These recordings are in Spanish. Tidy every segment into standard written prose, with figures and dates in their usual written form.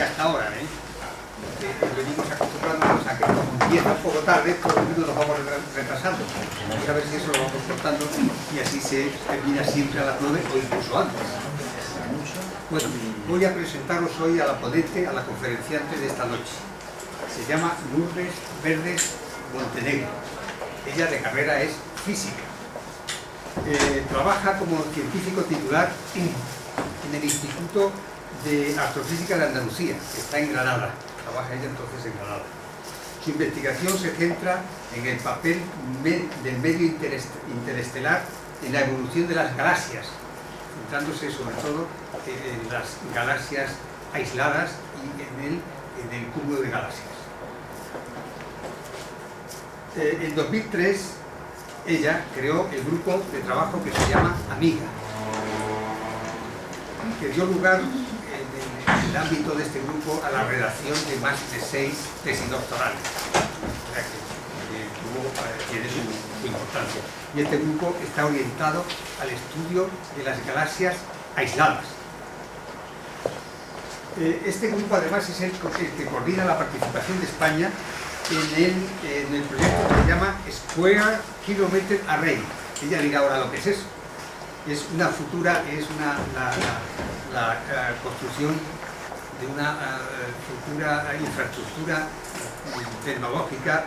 hasta ahora, venimos acostumbrándonos a que como empieza un poco tarde, por lo menos nos vamos retrasando. Vamos a ver si eso lo vamos cortando y así se termina siempre a las 9 o incluso antes. Bueno, voy a presentaros hoy a la ponente, a la conferenciante de esta noche. Se llama Lourdes Verdes Montenegro. Ella de carrera es física. Trabaja como científico titular en el Instituto de Astrofísica de Andalucía, que está en Granada. Trabaja ella entonces en Granada. Su investigación se centra en el papel del medio interestelar en la evolución de las galaxias, centrándose sobre todo en las galaxias aisladas y en el cúmulo de galaxias. En 2003 ella creó el grupo de trabajo que se llama Amiga, que dio lugar en el ámbito de este grupo a la redacción de más de 6 tesis doctorales, o sea que tiene su importancia. Y este grupo está orientado al estudio de las galaxias aisladas. Este grupo además es el que coordina la participación de España en el proyecto que se llama Square Kilometer Array. Ella dirá ahora lo que es eso. Es una futura, la construcción de una futura infraestructura tecnológica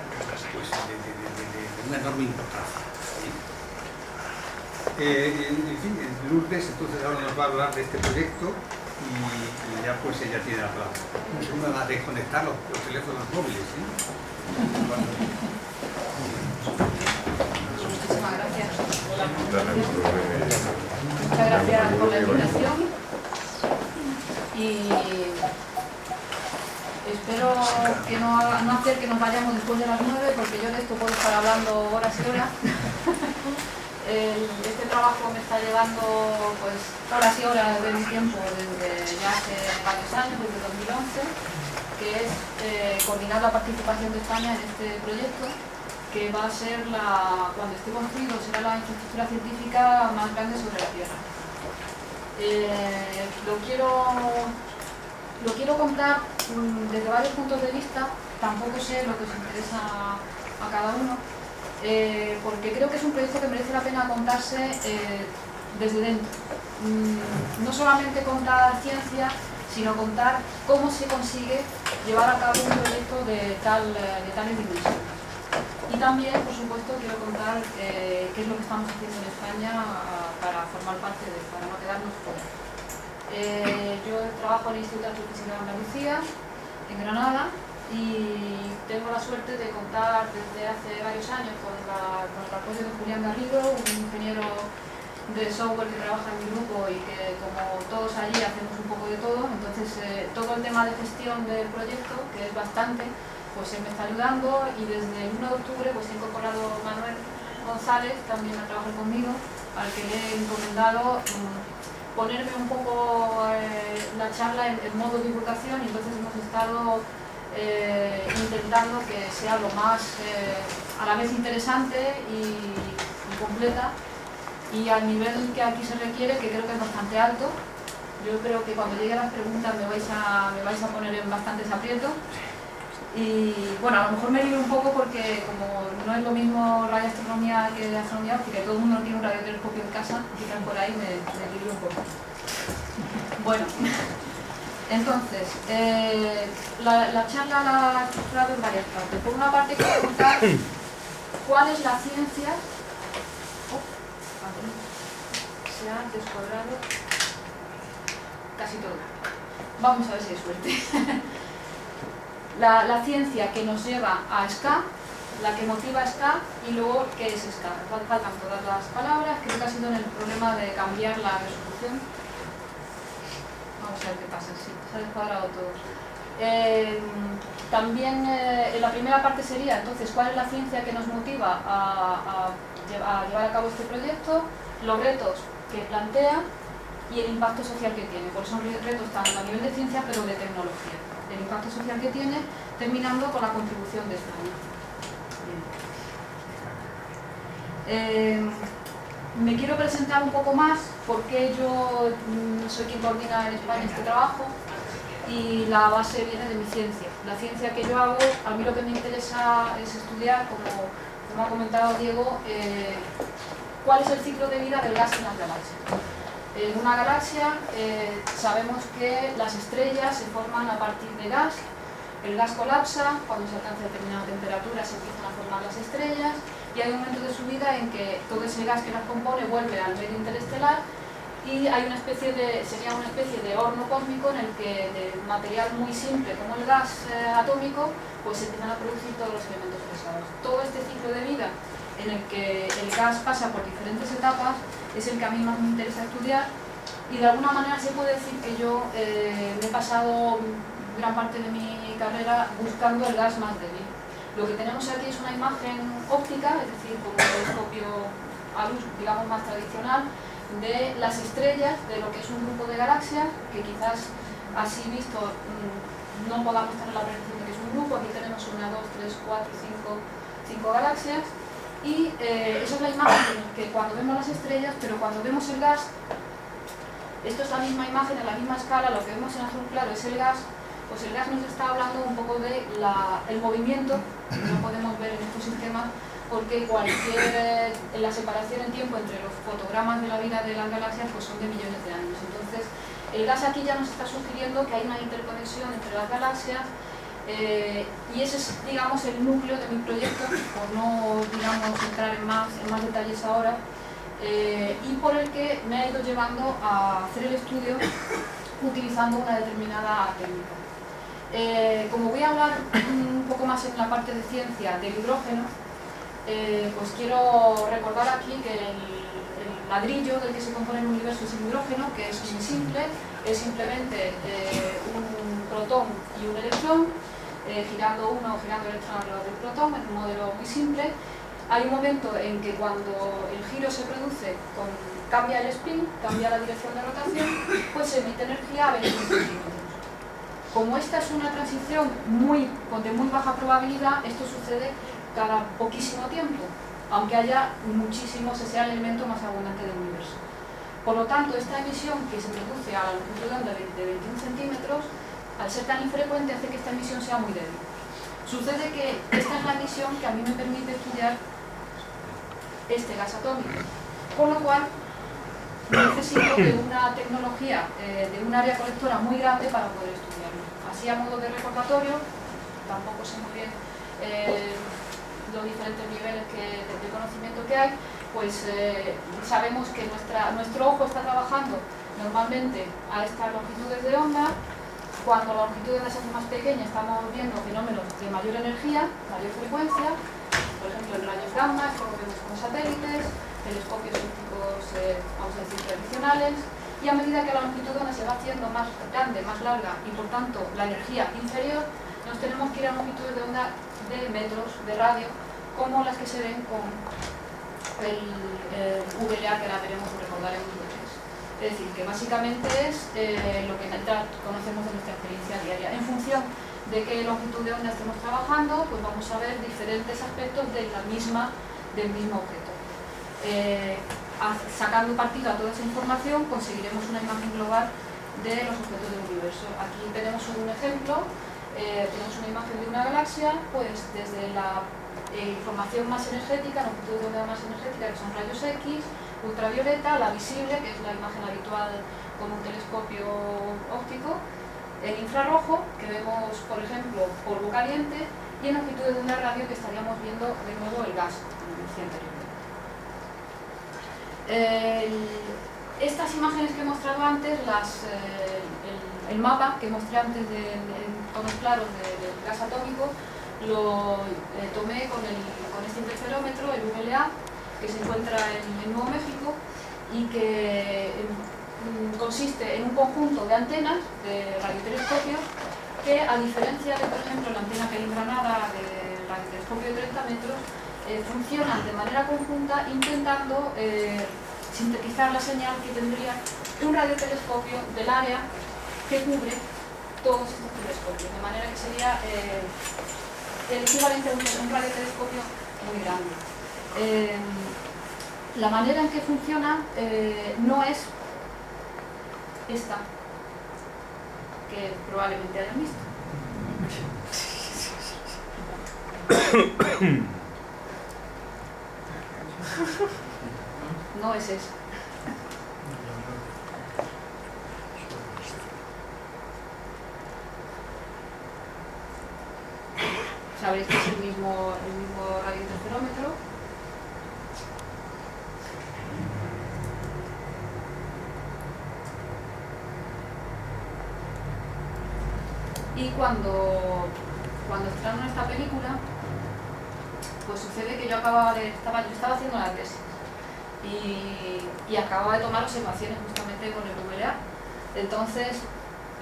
pues, de una enorme importancia. En fin, Lourdes entonces ahora nos va a hablar de este proyecto y ya pues ella tiene la palabra. Un segundo más de desconectar los teléfonos móviles. Muchísimas gracias. Muchas gracias por la invitación y espero que no hacer que nos vayamos después de las 9, porque yo de esto puedo estar hablando horas y horas. Este trabajo me está llevando pues horas y horas de mi tiempo desde ya hace varios años, desde 2011, que es coordinar la participación de España en este proyecto, que va a ser, cuando esté construido, será la infraestructura científica más grande sobre la Tierra. Lo quiero contar desde varios puntos de vista, tampoco sé lo que os interesa a cada uno, porque creo que es un proyecto que merece la pena contarse desde dentro. No solamente contar ciencia, sino contar cómo se consigue llevar a cabo un proyecto de tales dimensiones. Y también, por supuesto, quiero contar qué es lo que estamos haciendo en España para formar parte de, para no quedarnos fuera. Yo trabajo en el Instituto de Astrofísica de Andalucía, en Granada, y tengo la suerte de contar desde hace varios años con el apoyo de Julián Garrido, un ingeniero de software que trabaja en mi grupo y que, como todos allí, hacemos un poco de todo. Entonces todo el tema de gestión del proyecto, que es bastante, pues él me está ayudando, y desde el 1 de octubre pues he incorporado a Manuel González también a trabajar conmigo, al que le he encomendado ponerme un poco la charla en modo divulgación, y entonces hemos estado intentando que sea lo más a la vez interesante y completa, y al nivel que aquí se requiere, que creo que es bastante alto. Yo creo que cuando llegue a las preguntas me vais a poner en bastantes aprietos. Y bueno, a lo mejor me lío un poco porque como no es lo mismo radioastronomía que astronomía óptica, y todo el mundo tiene un radiotelescopio en casa, quizás por ahí me lío un poco. Bueno, entonces, la charla la he estructurado en varias partes. Por una parte quiero contar cuál es la ciencia. Se ha descuadrado casi todo. Vamos a ver si hay suerte. La ciencia que nos lleva a SCA, la que motiva a SCA, y luego qué es SCA. Faltan todas las palabras, creo que ha sido en el problema de cambiar la resolución. Vamos a ver qué pasa, sí, se ha descuadrado todo. También la primera parte sería, entonces, cuál es la ciencia que nos motiva a llevar a cabo este proyecto, los retos que plantea y el impacto social que tiene, porque son retos tanto a nivel de ciencia pero de tecnología. El impacto social que tiene, terminando con la contribución de España. Me quiero presentar un poco más, porque yo soy quien coordina en España este trabajo. y la base viene de mi ciencia. La ciencia que yo hago, a mí lo que me interesa es estudiar, como ha comentado Diego, cuál es el ciclo de vida del gas en las galaxias. En una galaxia sabemos que las estrellas se forman a partir de gas, el gas colapsa, cuando se alcanza determinada temperatura se empiezan a formar las estrellas y hay un momento de su vida en que todo ese gas que las compone vuelve al medio interestelar y hay sería una especie de horno cósmico en el que de material muy simple como el gas atómico pues se empiezan a producir todos los elementos pesados. Todo este ciclo de vida en el que el gas pasa por diferentes etapas es el que a mí más me interesa estudiar y de alguna manera se puede decir que yo me he pasado gran parte de mi carrera buscando el gas más débil. Lo que tenemos aquí es una imagen óptica, es decir, con un telescopio a luz, digamos, más tradicional, de las estrellas, de lo que es un grupo de galaxias, que quizás así visto no podamos tener la percepción de que es un grupo. Aquí tenemos 1, 2, 3, 4, 5 galaxias y esa es la imagen que cuando vemos las estrellas, pero cuando vemos el gas, esto es la misma imagen, en la misma escala, lo que vemos en azul claro es el gas, pues el gas nos está hablando un poco de el movimiento que no podemos ver en estos sistemas porque la separación en tiempo entre los fotogramas de la vida de las galaxias pues son de millones de años. Entonces el gas aquí ya nos está sugiriendo que hay una interconexión entre las galaxias y ese es, digamos, el núcleo de mi proyecto, por no, digamos, entrar en más detalles ahora, y por el que me ha ido llevando a hacer el estudio utilizando una determinada técnica. Como voy a hablar un poco más en la parte de ciencia del hidrógeno, pues quiero recordar aquí que el ladrillo del que se compone el universo es el hidrógeno, que es muy simple, es simplemente un protón y un electrón, girando uno o girando el electrón alrededor del protón, es un modelo muy simple. Hay un momento en que cuando el giro se produce, cambia el spin, cambia la dirección de rotación, pues se emite energía a 21 centímetros. Como esta es una transición de muy baja probabilidad, esto sucede cada poquísimo tiempo, aunque haya sea el elemento más abundante del universo. Por lo tanto, esta emisión que se produce a la longitud de onda de 21 centímetros, al ser tan infrecuente, hace que esta emisión sea muy débil. Sucede que esta es la emisión que a mí me permite estudiar este gas atómico, con lo cual necesito de una tecnología, de un área colectora muy grande para poder estudiarlo. Así, a modo de recordatorio, tampoco sé muy bien los diferentes niveles de conocimiento que hay, pues sabemos que nuestro ojo está trabajando normalmente a estas longitudes de onda. Cuando la longitud de onda se hace más pequeña, estamos viendo fenómenos de mayor energía, mayor frecuencia, por ejemplo en rayos gamma, esto lo vemos con satélites, telescopios ópticos, vamos a decir, tradicionales, y a medida que la longitud de onda se va haciendo más grande, más larga, y por tanto la energía inferior, nos tenemos que ir a longitudes de onda de metros de radio, como las que se ven con el VLA, que ahora veremos o recordaremos lo que es. Es decir, que básicamente es lo que conocemos de nuestra experiencia diaria. En función de qué longitud de onda estemos trabajando, pues vamos a ver diferentes aspectos del mismo objeto. Sacando partido a toda esa información, conseguiremos una imagen global de los objetos del universo. Aquí tenemos un ejemplo, tenemos una imagen de una galaxia, pues desde la información más energética, longitud de onda más energética, que son rayos X, ultravioleta, la visible, que es la imagen habitual con un telescopio óptico, el infrarrojo, que vemos, por ejemplo, polvo caliente, y en longitud de onda radio, que estaríamos viendo de nuevo el gas, como decía anteriormente. Estas imágenes que he mostrado antes, el mapa que mostré antes en tonos claros del gas atómico, lo tomé con este interferómetro, el VLA, que se encuentra en Nuevo México y que consiste en un conjunto de antenas de radiotelescopios que, a diferencia de, por ejemplo, la antena peringranada del radiotelescopio de 30 metros, funcionan de manera conjunta intentando sintetizar la señal que tendría un radiotelescopio del área que cubre todos estos telescopios, de manera que sería el equivalente a un radiotelescopio muy grande. La manera en que funciona no es esta. que probablemente hayan visto. No es eso. Sabéis que es el mismo radiointerferómetro. Y cuando estrenaron esta película, pues sucede que yo estaba haciendo la tesis y acababa de tomar observaciones justamente con el VLA. Entonces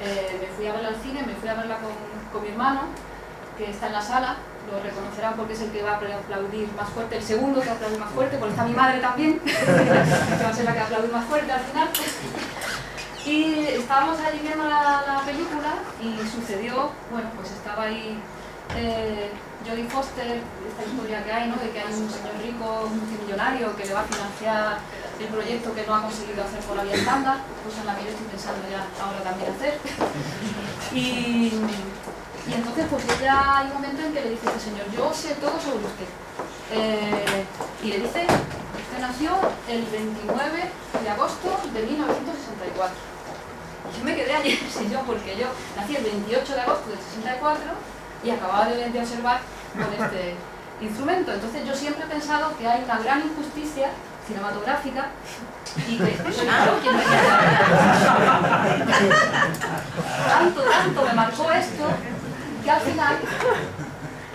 me fui a verla al cine, me fui a verla con mi hermano, que está en la sala, lo reconocerán porque es el que va a aplaudir más fuerte, el segundo que va a aplaudir más fuerte, porque está mi madre también, que va a ser la que va a aplaudir más fuerte al final. Y estábamos ahí viendo la película y sucedió, bueno, pues estaba ahí Jodie Foster, esta historia que hay, ¿no? De que hay un señor rico, multimillonario, que le va a financiar el proyecto que no ha conseguido hacer por la vía estándar, pues en la que yo estoy pensando ya ahora también hacer. Y entonces pues ella hay un momento en que le dice, este señor, yo sé todo sobre usted. Y le dice, usted nació el 29 de agosto de 1964. Y yo me quedé ayer, porque yo nací el 28 de agosto del 64 y acababa de observar con este instrumento. Entonces yo siempre he pensado que hay una gran injusticia cinematográfica y que soy yo quien me tanto me marcó esto que al final,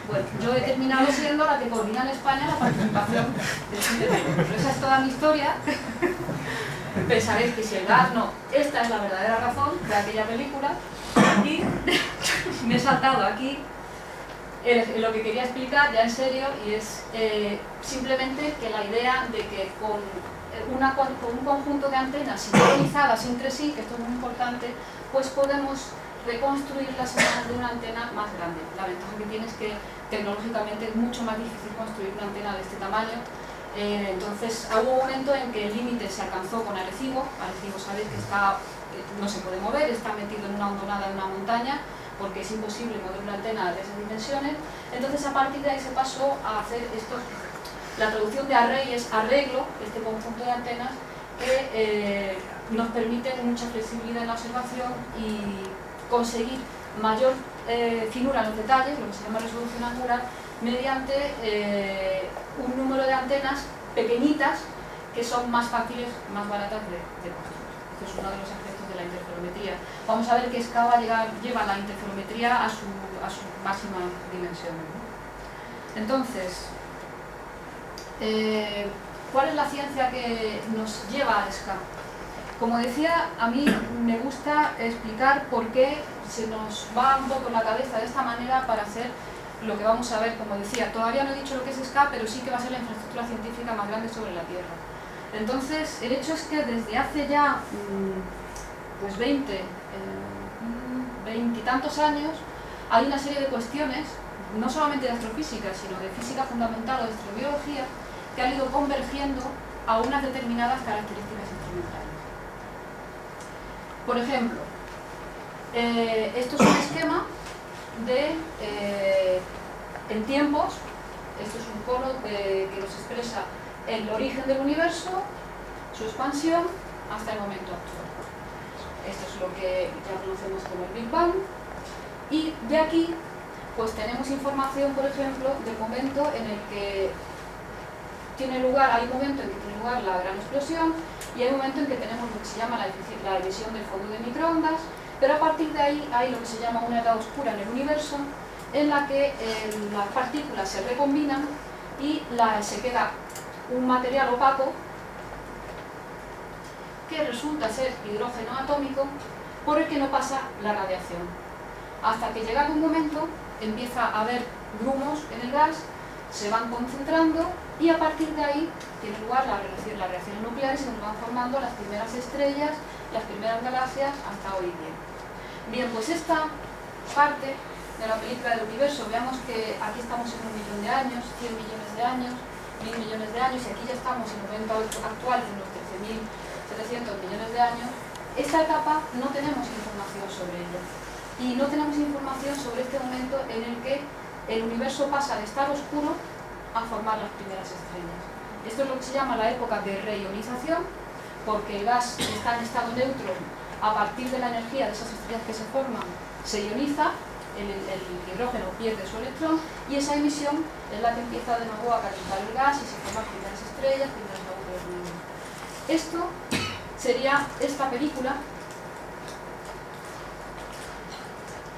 bueno, yo he terminado siendo la que coordina en España la participación del cine. Pero esa es toda mi historia. Pensaréis que si el gas no, esta es la verdadera razón de aquella película. Y me he saltado aquí lo que quería explicar ya en serio, y es simplemente que la idea de que con un conjunto de antenas sincronizadas entre sí, que esto es muy importante, pues podemos reconstruir las imágenes de una antena más grande. La ventaja que tiene es que tecnológicamente es mucho más difícil construir una antena de este tamaño. Entonces hubo un momento en que el límite se alcanzó con Arecibo. Arecibo sabéis que no se puede mover, está metido en una hondonada en una montaña, porque es imposible mover una antena de esas dimensiones. Entonces a partir de ahí se pasó a hacer esto. La traducción de array es arreglo, este conjunto de antenas que nos permiten mucha flexibilidad en la observación y conseguir mayor finura en los detalles, lo que se llama resolución angular, mediante un número de antenas pequeñitas que son más fáciles, más baratas de construir. Esto es uno de los aspectos de la interferometría. Vamos a ver que SCABA lleva la interferometría a su máxima dimensión, ¿no? Entonces, ¿cuál es la ciencia que nos lleva a SCABA? Como decía, a mí me gusta explicar por qué se nos va un poco la cabeza de esta manera para hacer lo que vamos a ver. Como decía, todavía no he dicho lo que es SCABA, pero sí que va a ser la infraestructura científica más grande sobre la Tierra. Entonces, el hecho es que desde hace ya pues 20 y tantos años hay una serie de cuestiones, no solamente de astrofísica, sino de física fundamental o de astrobiología, que han ido convergiendo a unas determinadas características instrumentales. Por ejemplo, esto es un esquema en tiempos. Esto es un cono que nos expresa el origen del universo, su expansión, hasta el momento actual. Esto es lo que ya conocemos como el Big Bang. Y de aquí, pues tenemos información, por ejemplo, del momento en el que hay un momento en que tiene lugar la gran explosión, y hay un momento en que tenemos lo que se llama la emisión del fondo de microondas, pero a partir de ahí hay lo que se llama una edad oscura en el universo, en la que las partículas se recombinan y se queda un material opaco que resulta ser hidrógeno atómico, por el que no pasa la radiación. Hasta que llega un momento, empieza a haber grumos en el gas, se van concentrando, y a partir de ahí tiene lugar las reacciones nucleares y se nos van formando las primeras estrellas, las primeras galaxias, hasta hoy día. Bien, pues esta parte de la película del universo, veamos que aquí estamos en 1 millón de años, 100 millones de años, 1000 millones de años, y aquí ya estamos en el momento actual de unos 13.700 millones de años. esta etapa no tenemos información sobre ella. Y no tenemos información sobre este momento en el que el universo pasa de estar oscuro a formar las primeras estrellas. Esto es lo que se llama la época de reionización, porque el gas está en estado neutro. A partir de la energía de esas estrellas que se forman, se ioniza, el hidrógeno pierde su electrón, y esa emisión es la que empieza de nuevo a calentar el gas y se forman primeras estrellas, primeros agujeros negros. Esto sería esta película,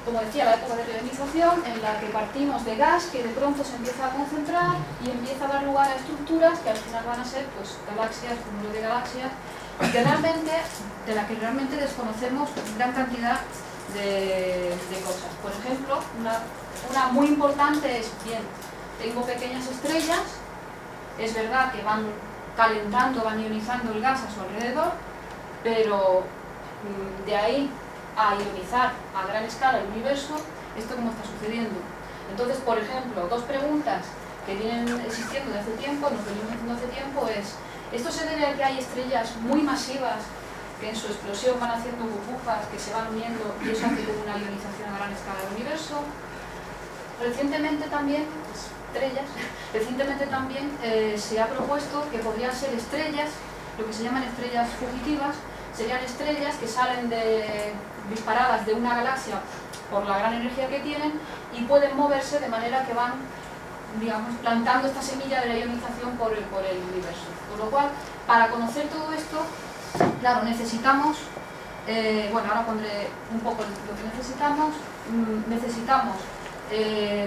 como decía, la época de reionización, en la que partimos de gas que de pronto se empieza a concentrar y empieza a dar lugar a estructuras que al final van a ser pues, galaxias, cúmulo de galaxias, de la que realmente desconocemos gran cantidad de cosas. Por ejemplo, una muy importante es, bien, tengo pequeñas estrellas, es verdad que van calentando, van ionizando el gas a su alrededor, pero de ahí a ionizar a gran escala el universo, ¿esto cómo está sucediendo? Entonces, por ejemplo, dos preguntas que vienen existiendo de hace tiempo, nos venimos haciendo hace tiempo, es ¿esto se debe a que hay estrellas muy masivas que en su explosión van haciendo burbujas que se van uniendo y eso hace como una ionización a gran escala del universo? Recientemente también se ha propuesto que podrían ser estrellas, lo que se llaman estrellas fugitivas, serían estrellas que salen disparadas de una galaxia por la gran energía que tienen y pueden moverse de manera que van, digamos, plantando esta semilla de la ionización por el universo. Por lo cual, para conocer todo esto, claro, necesitamos, bueno, ahora pondré un poco lo que necesitamos,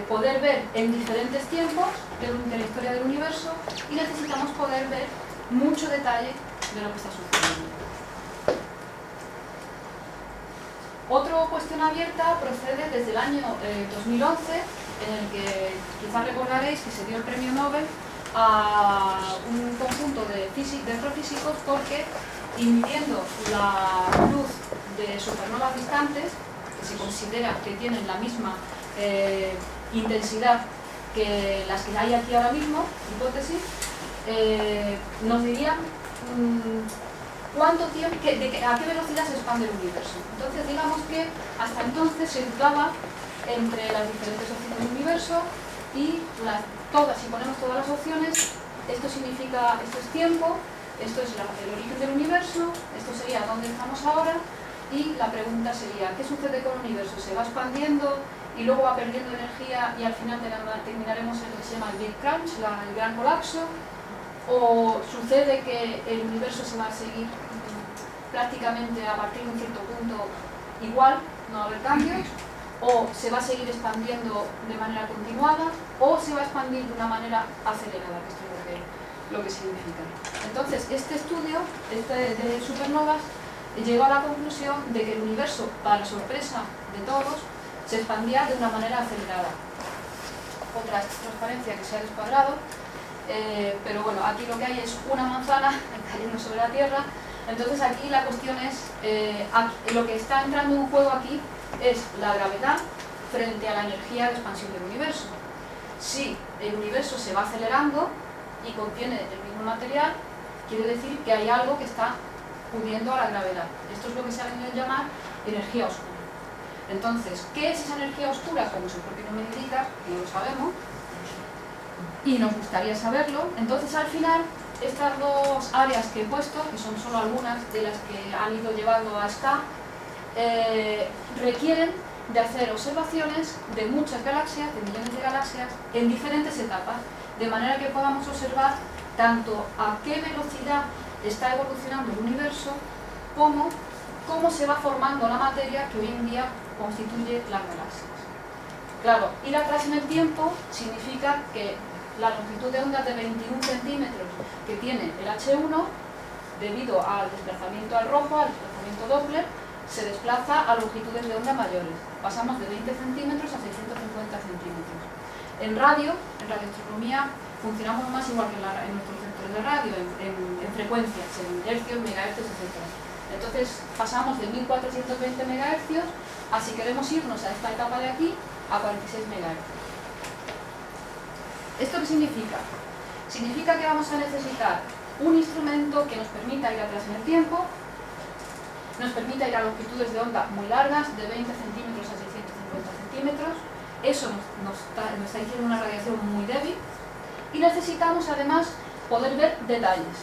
poder ver en diferentes tiempos de la historia del universo y necesitamos poder ver mucho detalle de lo que está sucediendo. Otra cuestión abierta procede desde el año 2011, en el que quizás recordaréis que se dio el premio Nobel a un conjunto de astrofísicos porque, inhibiendo la luz de supernovas distantes, que se considera que tienen la misma intensidad que las que hay aquí ahora mismo, hipótesis, nos dirían cuánto tiempo, a qué velocidad se expande el universo. Entonces, digamos que hasta entonces se dudaba entre las diferentes opciones del universo y si ponemos todas las opciones, esto significa, esto es tiempo, esto es el origen del universo, esto sería dónde estamos ahora, y la pregunta sería, ¿qué sucede con el universo? ¿Se va expandiendo y luego va perdiendo energía y al final terminaremos en lo que se llama el Big Crunch, el gran colapso? ¿O sucede que el universo se va a seguir prácticamente a partir de un cierto punto igual, no va a haber cambios? ¿O se va a seguir expandiendo de manera continuada? ¿O se va a expandir de una manera acelerada? Que esto es lo que significa. Entonces, este estudio de supernovas llegó a la conclusión de que el universo, para sorpresa de todos, se expandía de una manera acelerada. Otra transparencia que se ha descuadrado. Pero bueno, aquí lo que hay es una manzana cayendo sobre la Tierra. Entonces aquí la cuestión es, lo que está entrando en juego aquí es la gravedad frente a la energía de expansión del universo. Si el universo se va acelerando y contiene el mismo material, quiere decir que hay algo que está pudiendo a la gravedad. Esto es lo que se ha venido a llamar energía oscura. Entonces, ¿qué es esa energía oscura? Como su propio nombre indica, no lo sabemos, y nos gustaría saberlo. Entonces, al final, estas dos áreas que he puesto, que son solo algunas de las que han ido llevando hasta, requieren de hacer observaciones de muchas galaxias, de millones de galaxias, en diferentes etapas, de manera que podamos observar tanto a qué velocidad está evolucionando el universo, como cómo se va formando la materia que hoy en día constituye las galaxias. Claro, ir atrás en el tiempo significa que la longitud de onda de 21 centímetros que tiene el H1, debido al desplazamiento al rojo, al desplazamiento Doppler, se desplaza a longitudes de onda mayores. Pasamos de 20 centímetros a 650 centímetros. En radioastronomía, funcionamos más igual que en nuestros centros de radio, en frecuencias, en hercios, megahercios, etc. Entonces pasamos de 1420 megahercios a, si queremos irnos a esta etapa de aquí, a 46 megahercios. ¿Esto qué significa? Significa que vamos a necesitar un instrumento que nos permita ir atrás en el tiempo, nos permite ir a longitudes de onda muy largas, de 20 centímetros a 650 centímetros. Eso nos está diciendo una radiación muy débil. Y necesitamos además poder ver detalles.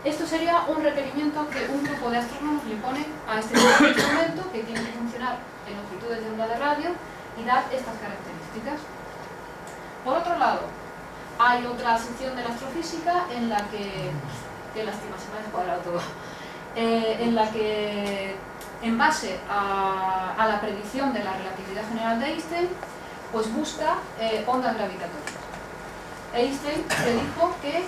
Esto sería un requerimiento que un grupo de astrónomos le pone a este instrumento, que tiene que funcionar en longitudes de onda de radio y dar estas características. Por otro lado, hay otra sección de la astrofísica en la que, qué lástima, se me ha descuadrado todo, en la que, en base a la predicción de la relatividad general de Einstein, pues busca ondas gravitatorias. Einstein predijo que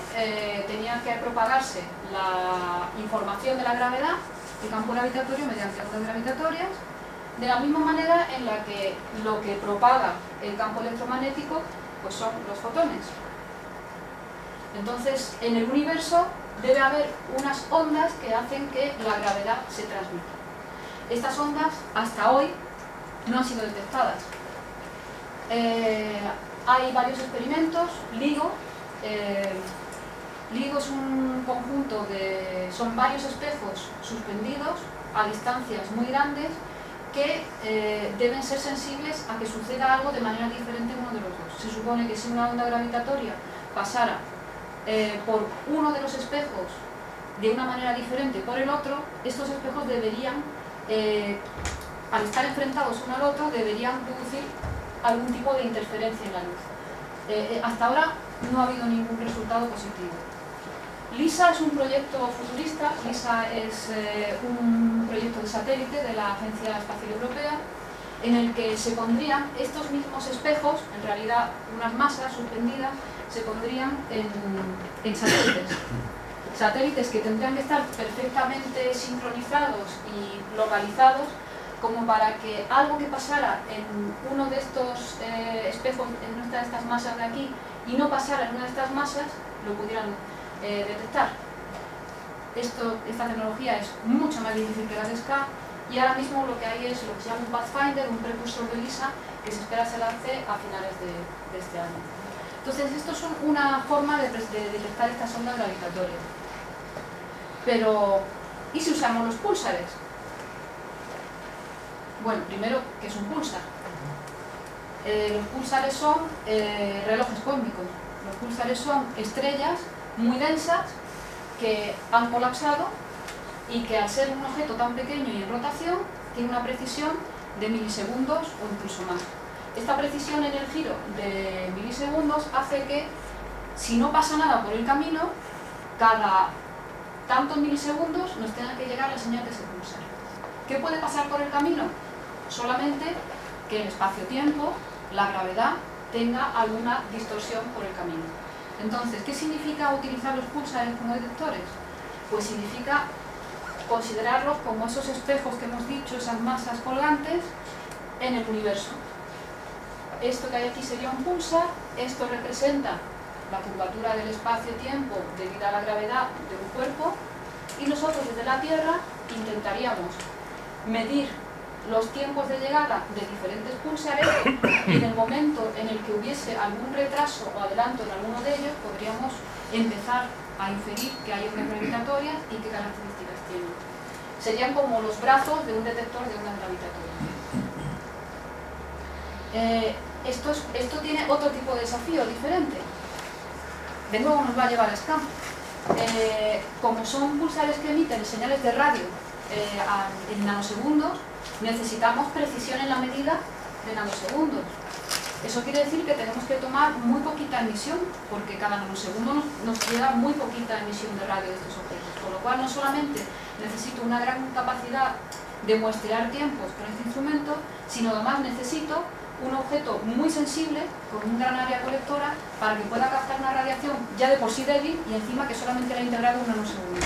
tenía que propagarse la información de la gravedad, el campo gravitatorio, mediante ondas gravitatorias, de la misma manera en la que lo que propaga el campo electromagnético pues son los fotones. Entonces, en el universo debe haber unas ondas que hacen que la gravedad se transmita. Estas ondas, hasta hoy, no han sido detectadas. Hay varios experimentos. LIGO es un conjunto son varios espejos suspendidos a distancias muy grandes que deben ser sensibles a que suceda algo de manera diferente en uno de los dos. Se supone que si una onda gravitatoria pasara por uno de los espejos de una manera diferente por el otro, estos espejos deberían, al estar enfrentados uno al otro, deberían producir algún tipo de interferencia en la luz. Hasta ahora no ha habido ningún resultado positivo. LISA es un proyecto futurista. LISA es un proyecto de satélite de la Agencia Espacial Europea, en el que se pondrían estos mismos espejos, en realidad unas masas suspendidas, se pondrían en satélites. Satélites que tendrían que estar perfectamente sincronizados y localizados, como para que algo que pasara en uno de estos espejos, en una de estas masas de aquí, y no pasara en una de estas masas, lo pudieran detectar. Esta tecnología es mucho más difícil que la de SCA, y ahora mismo lo que hay es lo que se llama un Pathfinder, un precursor de LISA, que se espera se lance a finales de este año. Entonces, esto es una forma de detectar estas ondas gravitatorias. Pero, ¿y si usamos los púlsares? Bueno, primero, ¿qué es un púlsar? Los púlsares son relojes cósmicos. Los púlsares son estrellas muy densas que han colapsado y que, al ser un objeto tan pequeño y en rotación, tiene una precisión de milisegundos o incluso más. Esta precisión en el giro de milisegundos hace que, si no pasa nada por el camino, cada tantos milisegundos nos tenga que llegar la señal de ese púlsar. ¿Qué puede pasar por el camino? Solamente que el espacio-tiempo, la gravedad, tenga alguna distorsión por el camino. Entonces, ¿qué significa utilizar los púlsares como detectores? Pues significa considerarlos como esos espejos que hemos dicho, esas masas colgantes en el universo. Esto que hay aquí sería un púlsar. Esto representa la curvatura del espacio-tiempo debido a la gravedad de un cuerpo, y nosotros desde la Tierra intentaríamos medir los tiempos de llegada de diferentes púlsares, y en el momento en el que hubiese algún retraso o adelanto en alguno de ellos, podríamos empezar a inferir que hay ondas gravitatorias y qué características tienen. Serían como los brazos de un detector de ondas gravitatorias. Esto tiene otro tipo de desafío diferente. De nuevo nos va a llevar a SCA. Como son púlsares que emiten señales de radio en nanosegundos, necesitamos precisión en la medida de nanosegundos. Eso quiere decir que tenemos que tomar muy poquita emisión, porque cada nanosegundo nos queda muy poquita emisión de radio de estos objetos. Con lo cual, no solamente necesito una gran capacidad de muestrear tiempos con este instrumento, sino además necesito un objeto muy sensible, con un gran área colectora, para que pueda captar una radiación ya de por sí débil, y encima que solamente la ha integrado un nanosegundo.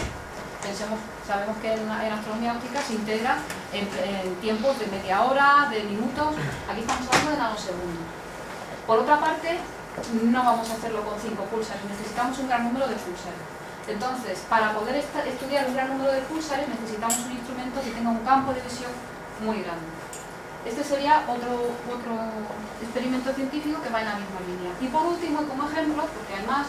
Sabemos que en astronomía óptica se integra en tiempos de media hora, de minutos. Aquí estamos hablando de nanosegundos. Por otra parte, no vamos a hacerlo con 5 púlsares, necesitamos un gran número de púlsares. Entonces, para poder estudiar un gran número de púlsares, necesitamos un instrumento que tenga un campo de visión muy grande. Este sería otro experimento científico que va en la misma línea. Y por último, y como ejemplo, porque hay más,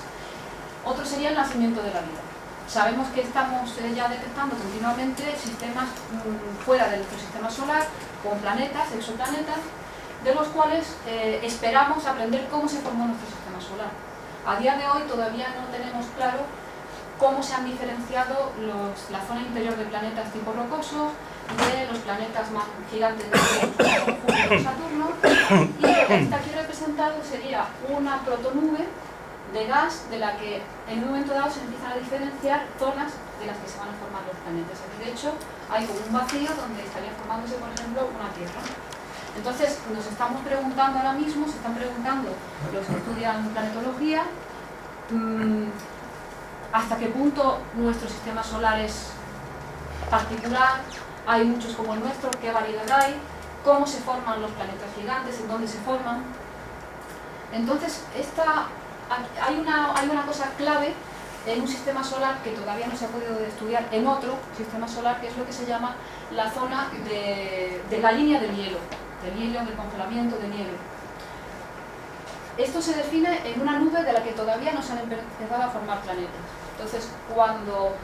otro sería el nacimiento de la vida. sabemos que estamos ya detectando continuamente sistemas fuera de nuestro sistema solar, con planetas, exoplanetas, de los cuales esperamos aprender cómo se formó nuestro sistema solar. A día de hoy todavía no tenemos claro cómo se han diferenciado la zona interior de planetas tipo rocosos, de los planetas más gigantes de Júpiter y Saturno, y lo que está aquí representado sería una protonube de gas de la que en un momento dado se empiezan a diferenciar zonas de las que se van a formar los planetas. Aquí de hecho hay como un vacío donde estaría formándose, por ejemplo, una Tierra. Entonces nos estamos preguntando ahora mismo, se están preguntando los que estudian planetología, hasta qué punto nuestro sistema solar es particular, hay muchos como el nuestro, qué variedad hay, cómo se forman los planetas gigantes, en dónde se forman. Entonces hay una cosa clave en un sistema solar que todavía no se ha podido estudiar en otro sistema solar, que es lo que se llama la zona de la línea del hielo, del congelamiento de nieve. Esto se define en una nube de la que todavía no se han empezado a formar planetas. Entonces, cuando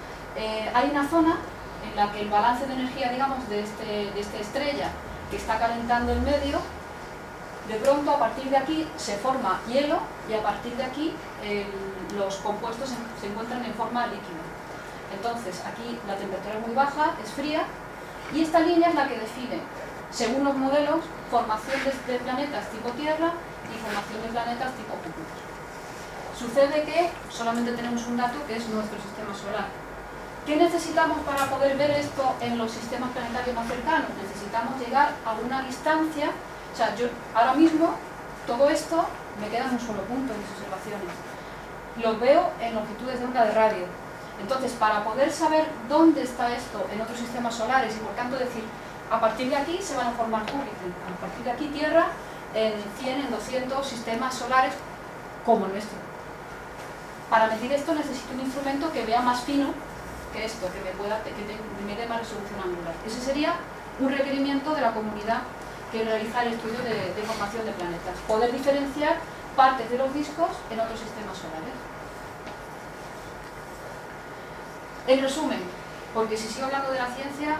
hay una zona en la que el balance de energía, digamos, de esta estrella que está calentando el medio, de pronto a partir de aquí se forma hielo y a partir de aquí los compuestos se encuentran en forma líquida. Entonces, aquí la temperatura es muy baja, es fría, y esta línea es la que define, según los modelos, formación de planetas tipo Tierra y formación de planetas tipo Júpiter. Sucede que solamente tenemos un dato, que es nuestro sistema solar. ¿Qué necesitamos para poder ver esto en los sistemas planetarios más cercanos? Necesitamos llegar a una distancia, o sea, yo ahora mismo todo esto me queda en un solo punto en mis observaciones. Lo veo en longitudes de onda de radio. Entonces, para poder saber dónde está esto en otros sistemas solares y por tanto decir, a partir de aquí se van a formar Júpiter, a partir de aquí Tierra, en 100, en 200 sistemas solares como el nuestro. Para medir esto necesito un instrumento que vea más fino que esto, que me dé más resolución angular. Ese sería un requerimiento de la comunidad que realiza el estudio de formación de planetas. Poder diferenciar partes de los discos en otros sistemas solares. En resumen, porque si sigo hablando de la ciencia,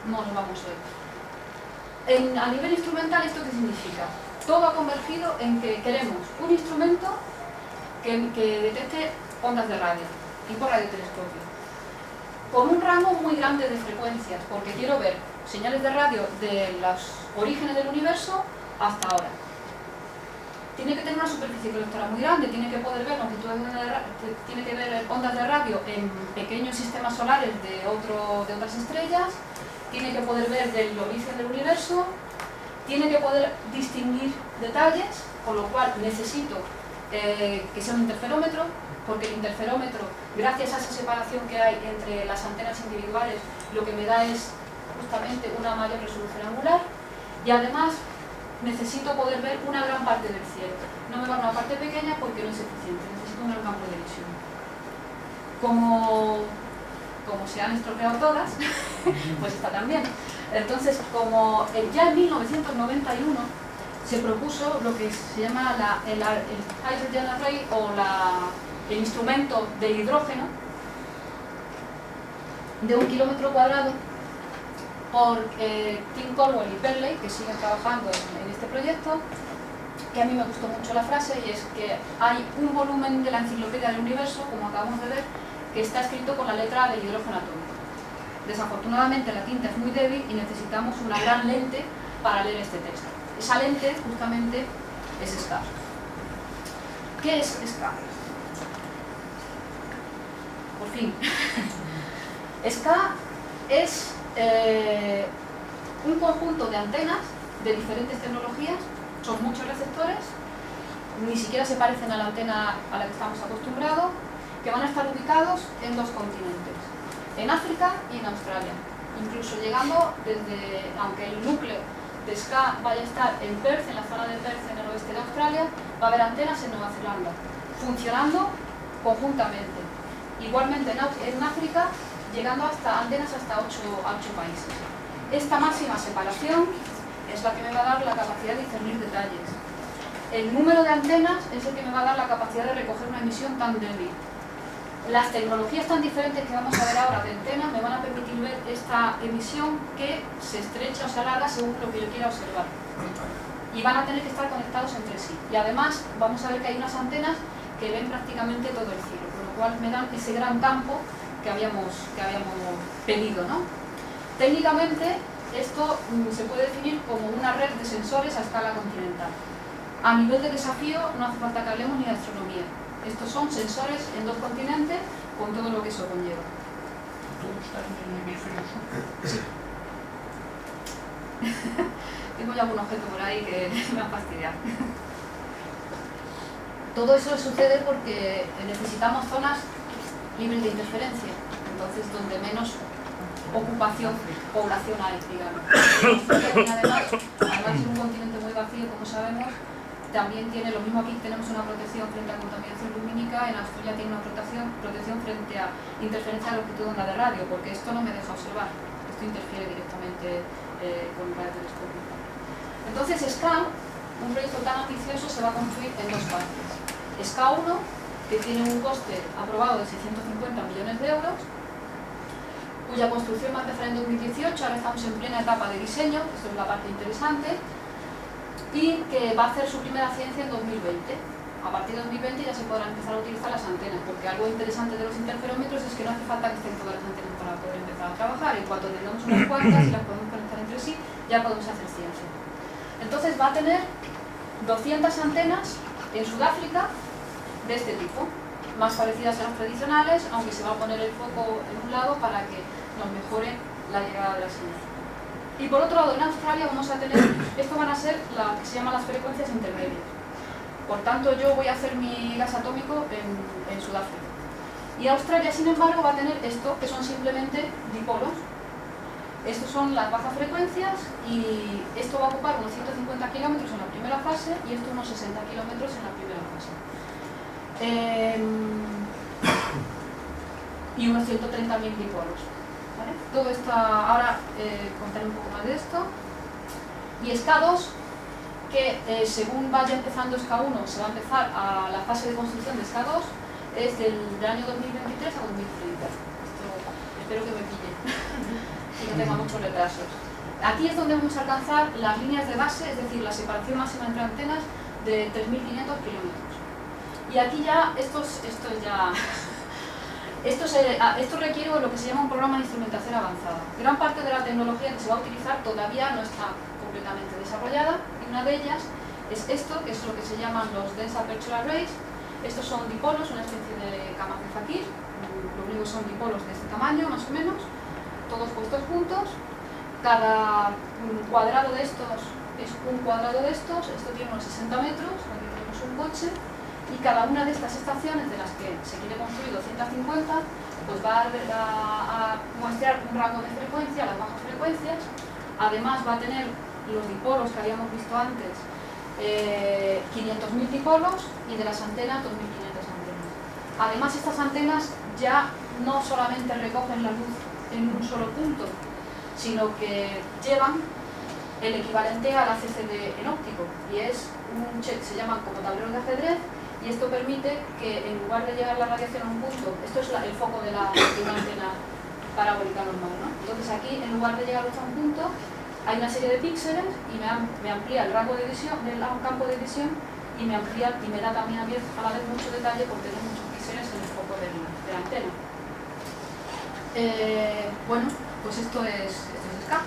no nos vamos a ir. A nivel instrumental, ¿esto qué significa? Todo ha convergido en que queremos un instrumento que detecte ondas de radio, tipo radiotelescopio, con un rango muy grande de frecuencias, porque quiero ver señales de radio de los orígenes del universo hasta ahora. Tiene que tener una superficie colectora muy grande, tiene que poder ver longitudes de onda de radio, tiene que ver ondas de radio en pequeños sistemas solares de otras estrellas, tiene que poder ver del origen del universo, tiene que poder distinguir detalles, con lo cual necesito que sea un interferómetro, porque el interferómetro, gracias a esa separación que hay entre las antenas individuales, lo que me da es justamente una mayor resolución angular, y además necesito poder ver una gran parte del cielo. No me va a una parte pequeña porque no es eficiente, necesito un gran campo de visión. Como se han estropeado todas, pues está también. Entonces, como ya en 1991 se propuso lo que se llama el Hydrogen Array o el instrumento de hidrógeno de 1 kilómetro cuadrado por Tim Colwell y Perley, que siguen trabajando en este proyecto, que a mí me gustó mucho la frase, y es que hay un volumen de la enciclopedia del universo, como acabamos de ver, que está escrito con la letra del hidrógeno atómico. Desafortunadamente la tinta es muy débil y necesitamos una gran lente para leer este texto. Esa lente justamente es SCA. ¿Qué es SCA? Por fin. SCA es un conjunto de antenas de diferentes tecnologías, son muchos receptores, ni siquiera se parecen a la antena a la que estamos acostumbrados, que van a estar ubicados en 2 continentes, en África y en Australia, incluso llegando desde, aunque el núcleo de SCA vaya a estar en Perth, en la zona de Perth, en el oeste de Australia, va a haber antenas en Nueva Zelanda, funcionando conjuntamente. Igualmente en África, llegando hasta antenas hasta 8 países. Esta máxima separación es la que me va a dar la capacidad de discernir detalles. El número de antenas es el que me va a dar la capacidad de recoger una emisión tan débil. Las tecnologías tan diferentes que vamos a ver ahora de antena me van a permitir ver esta emisión que se estrecha o se alarga según lo que yo quiera observar. Y van a tener que estar conectados entre sí. Y además vamos a ver que hay unas antenas que ven prácticamente todo el cielo, con lo cual me dan ese gran campo que habíamos pedido, ¿no? Técnicamente esto se puede definir como una red de sensores a escala continental. A nivel de desafío no hace falta que hablemos ni de astronomía. Estos son sensores en 2 continentes con todo lo que eso conlleva. ¿Todo está en el hemisferio sur? Sí. Tengo ya algún objeto por ahí que me va a fastidiar. Todo eso sucede porque necesitamos zonas libres de interferencia, entonces donde menos ocupación, población hay, digamos. Además es un continente muy vacío, como sabemos. También tiene lo mismo, aquí tenemos una protección frente a contaminación lumínica, en Australia tiene una protección frente a interferencia de longitud de onda de radio, porque esto no me deja observar, esto interfiere directamente con el radiotelescopio. Entonces SCA, un proyecto tan ambicioso, se va a construir en 2 partes. SCA 1, que tiene un coste aprobado de 650 millones de euros, cuya construcción va a empezar en 2018, ahora estamos en plena etapa de diseño, esto es la parte interesante, y que va a hacer su primera ciencia en 2020. A partir de 2020 ya se podrán empezar a utilizar las antenas, porque algo interesante de los interferómetros es que no hace falta que estén todas las antenas para poder empezar a trabajar. En cuanto tengamos unas cuantas y las podemos conectar entre sí, ya podemos hacer ciencia. Entonces va a tener 200 antenas en Sudáfrica de este tipo, más parecidas a las tradicionales, aunque se va a poner el foco en un lado para que nos mejore la llegada de la señal. Y por otro lado, en Australia vamos a tener, esto van a ser lo que se llaman las frecuencias intermedias. Por tanto, yo voy a hacer mi gas atómico en Sudáfrica. Y Australia, sin embargo, va a tener esto, que son simplemente dipolos. Estos son las bajas frecuencias y esto va a ocupar unos 150 kilómetros en la primera fase y esto unos 60 kilómetros en la primera fase. Y unos 130.000 dipolos. ¿Vale? Todo esto, ahora contaré un poco más de esto. Y SCA 2, que según vaya empezando SCA 1, se va a empezar a la fase de construcción de SCA 2, es del año 2023 a 2030. Esto espero que me pille y no tenga muchos retrasos. Aquí es donde vamos a alcanzar las líneas de base, es decir, la separación máxima entre antenas de 3.500 kilómetros. Y aquí ya, esto requiere lo que se llama un programa de instrumentación avanzada. Gran parte de la tecnología que se va a utilizar todavía no está completamente desarrollada y una de ellas es esto, que es lo que se llaman los Dense Aperture Arrays. Estos son dipolos, una especie de camas de Fakir, lo único son dipolos de este tamaño más o menos, todos puestos juntos. Cada cuadrado de estos es un cuadrado de estos, esto tiene unos 60 metros, aquí tenemos un coche. Y cada una de estas estaciones, de las que se quiere construir 250, pues va a muestrar un rango de frecuencia, las bajas frecuencias. Además va a tener los dipolos que habíamos visto antes, 500.000 dipolos, y de las antenas 2.500 antenas. Además estas antenas ya no solamente recogen la luz en un solo punto, sino que llevan el equivalente al ACCD en óptico, y es un check, se llaman como tableros de ajedrez. Y esto permite que en lugar de llegar la radiación a un punto, esto es el foco de una antena parabólica normal, ¿no? Entonces aquí, en lugar de llegar a un punto, hay una serie de píxeles y me amplía el rango de visión, del campo de visión, y me amplía y me da también a la vez mucho detalle por tener muchos píxeles en el foco de la antena. Bueno, pues esto es SCA.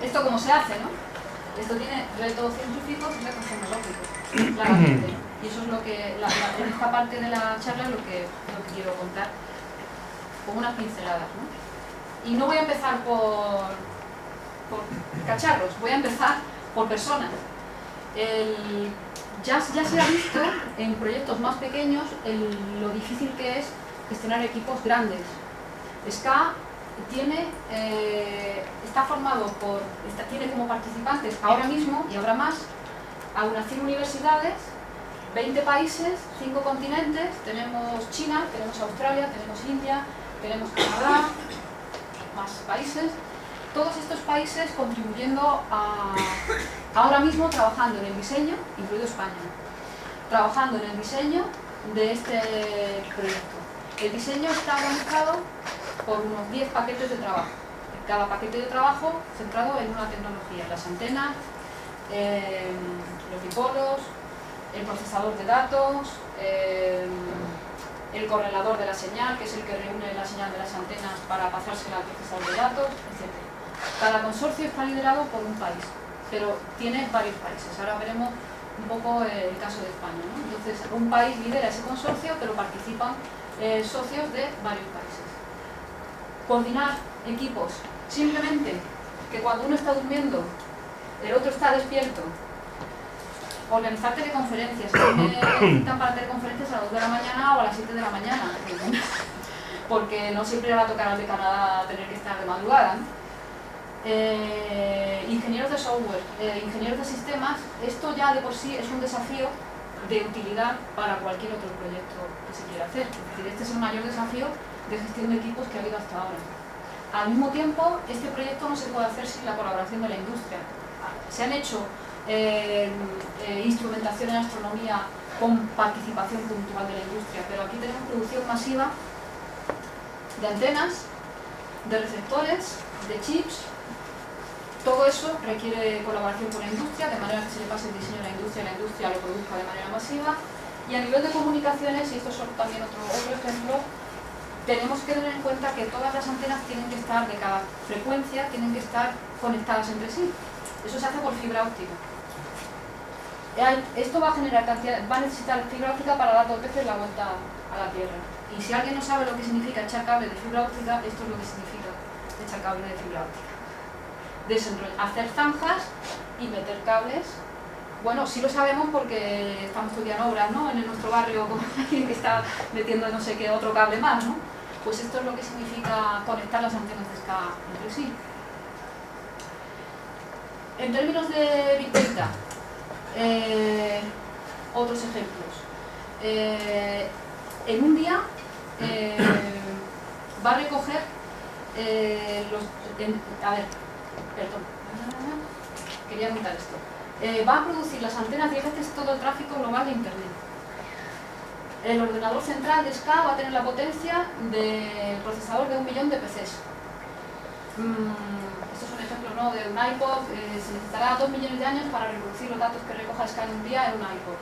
Esto cómo se hace, ¿no? Esto tiene retos científicos y retos tecnológicos, claramente. Y eso es lo que, en esta parte de la charla es lo que quiero contar, con unas pinceladas, ¿no? Y no voy a empezar por cacharros, voy a empezar por personas. Ya se ha visto en proyectos más pequeños lo difícil que es gestionar equipos grandes. SCA está formado tiene como participantes ahora mismo, y habrá más, a unas 100 universidades, 20 países, 5 continentes, tenemos China, tenemos Australia, tenemos India, tenemos Canadá, más países. Todos estos países contribuyendo ahora mismo trabajando en el diseño, incluido España, trabajando en el diseño de este proyecto. El diseño está organizado por unos 10 paquetes de trabajo. Cada paquete de trabajo centrado en una tecnología: las antenas, los dipolos, el procesador de datos, el correlador de la señal, que es el que reúne la señal de las antenas para pasársela al procesador de datos, etc. Cada consorcio está liderado por un país, pero tiene varios países. Ahora veremos un poco el caso de España, ¿no? Entonces, un país lidera ese consorcio, pero participan socios de varios países. Coordinar equipos, simplemente que cuando uno está durmiendo, el otro está despierto. Organizar teleconferencias, que me necesitan para teleconferencias a las 2 de la mañana o a las 7 de la mañana, porque no siempre le va a tocar al de Canadá tener que estar de madrugada, ¿no? Ingenieros de software, ingenieros de sistemas, esto ya de por sí es un desafío de utilidad para cualquier otro proyecto que se quiera hacer. Es decir, este es el mayor desafío de gestión de equipos que ha habido hasta ahora. Al mismo tiempo, este proyecto no se puede hacer sin la colaboración de la industria. Se han hecho instrumentación en astronomía con participación puntual de la industria, pero aquí tenemos producción masiva de antenas, de receptores, de chips. Todo eso requiere colaboración con la industria, de manera que se le pase el diseño a la industria lo produzca de manera masiva. Y a nivel de comunicaciones, y esto es también otro ejemplo, tenemos que tener en cuenta que todas las antenas tienen que estar, de cada frecuencia, tienen que estar conectadas entre sí. Eso se hace por fibra óptica. Esto va a generar va a necesitar fibra óptica para dar 2 veces la vuelta a la Tierra. Y si alguien no sabe lo que significa echar cable de fibra óptica, esto es lo que significa echar cable de fibra óptica. Hacer zanjas y meter cables. Bueno, sí lo sabemos porque estamos estudiando obras, ¿no? En nuestro barrio con alguien que está metiendo no sé qué otro cable más, ¿no? Pues esto es lo que significa conectar las antenas de SCA entre sí. En términos de Big Data, otros ejemplos. En un día va a recoger quería anotar esto. Va a producir las antenas 10 veces todo el tráfico global de Internet. El ordenador central de SCA va a tener la potencia del procesador de 1 millón de PCs. Esto es un ejemplo, ¿no?, de un iPod. Se necesitará 2 millones de años para reproducir los datos que recoja SCA en un día en un iPod.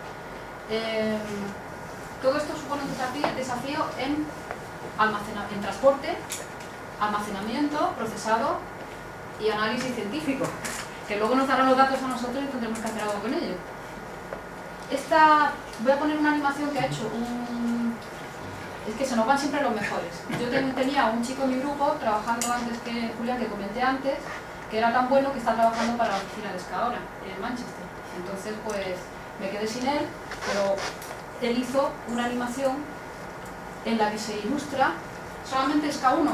Todo esto supone un desafío en transporte, almacenamiento, procesado y análisis científico, que luego nos darán los datos a nosotros y tendremos que hacer algo con ellos. Voy a poner una animación que ha hecho es que se nos van siempre los mejores. Yo tenía un chico en mi grupo trabajando antes que Julián, que comenté antes, que era tan bueno que está trabajando para la oficina de SCA ahora, en Manchester. Entonces, pues, me quedé sin él, pero él hizo una animación en la que se ilustra solamente SCA 1.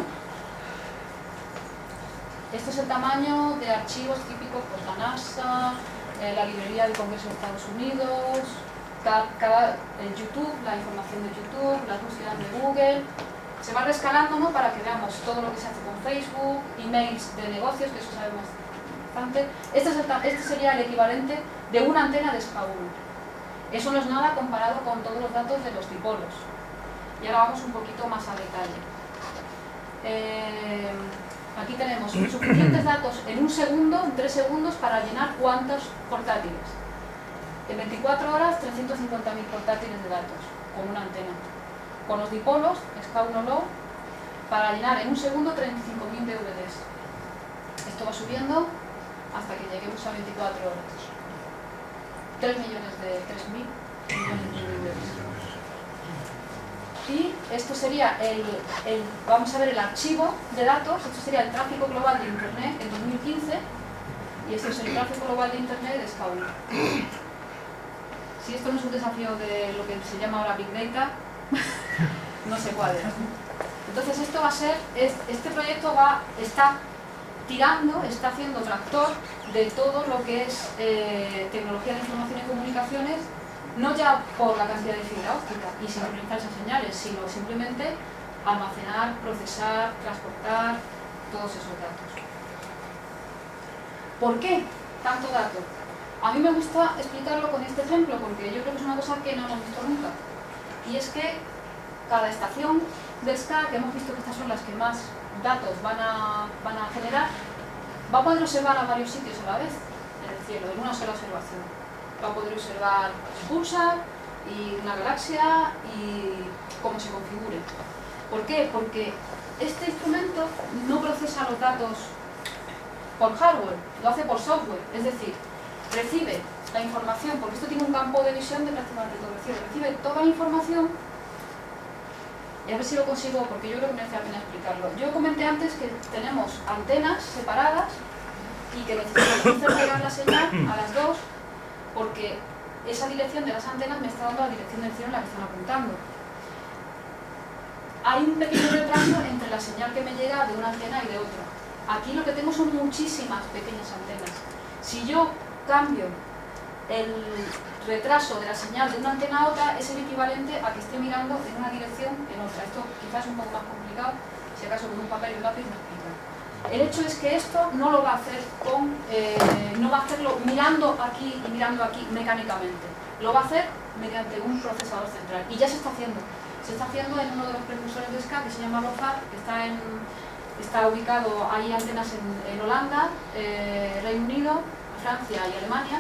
Este es el tamaño de archivos típicos por la NASA, la librería del Congreso de Estados Unidos, YouTube, la información de YouTube, las búsquedas de Google. Se va rescalando, ¿no?, para que veamos todo lo que se hace con Facebook, emails de negocios, que eso sabemos bastante. Este sería el equivalente de una antena de SCA 1. Eso no es nada comparado con todos los datos de los dipolos. Y ahora vamos un poquito más a detalle. Aquí tenemos suficientes datos en 1 segundo, en 3 segundos, para llenar cuántos portátiles. En 24 horas, 350.000 portátiles de datos, con una antena. Con los dipolos, SCA 1 Low, para llenar en 1 segundo 35.000 DVDs. Esto va subiendo hasta que lleguemos a 24 horas. 3.000 millones de DVDs. Y esto sería vamos a ver el archivo de datos. Esto sería el tráfico global de Internet en 2015, y este es el tráfico global de Internet de SCA 1. Si esto no es un desafío de lo que se llama ahora Big Data, no sé cuál es. Entonces esto va a ser, este proyecto está haciendo tractor de todo lo que es tecnología de información y comunicaciones, no ya por la cantidad de fibra óptica y sincronizar esas señales, sino simplemente almacenar, procesar, transportar todos esos datos. ¿Por qué tanto dato? A mí me gusta explicarlo con este ejemplo porque yo creo que es una cosa que no hemos visto nunca. Y es que cada estación de SCA, que hemos visto que estas son las que más datos van a generar, va a poder observar a varios sitios a la vez en el cielo, en una sola observación. Va a poder observar su pulsar y una galaxia y cómo se configure. ¿Por qué? Porque este instrumento no procesa los datos por hardware, lo hace por software, es decir, recibe la información, porque esto tiene un campo de visión de prácticamente todo el cielo, recibe toda la información, y a ver si lo consigo, porque yo creo que merece la pena explicarlo. Yo comenté antes que tenemos antenas separadas y que necesitamos hacer llegar la señal a las dos, porque esa dirección de las antenas me está dando la dirección del cielo en la que están apuntando. Hay un pequeño retraso entre la señal que me llega de una antena y de otra. Aquí lo que tengo son muchísimas pequeñas antenas. Si yo cambio el retraso de la señal de una antena a otra, es el equivalente a que esté mirando en una dirección en otra. Esto quizás es un poco más complicado, si acaso con un papel y un lápiz me explico. El hecho es que esto no lo va a hacer no va a hacerlo mirando aquí y mirando aquí mecánicamente. Lo va a hacer mediante un procesador central. Y ya se está haciendo. Se está haciendo en uno de los precursores de SCA que se llama LOFAR, que está ubicado, hay antenas en Holanda, Reino Unido, Francia y Alemania,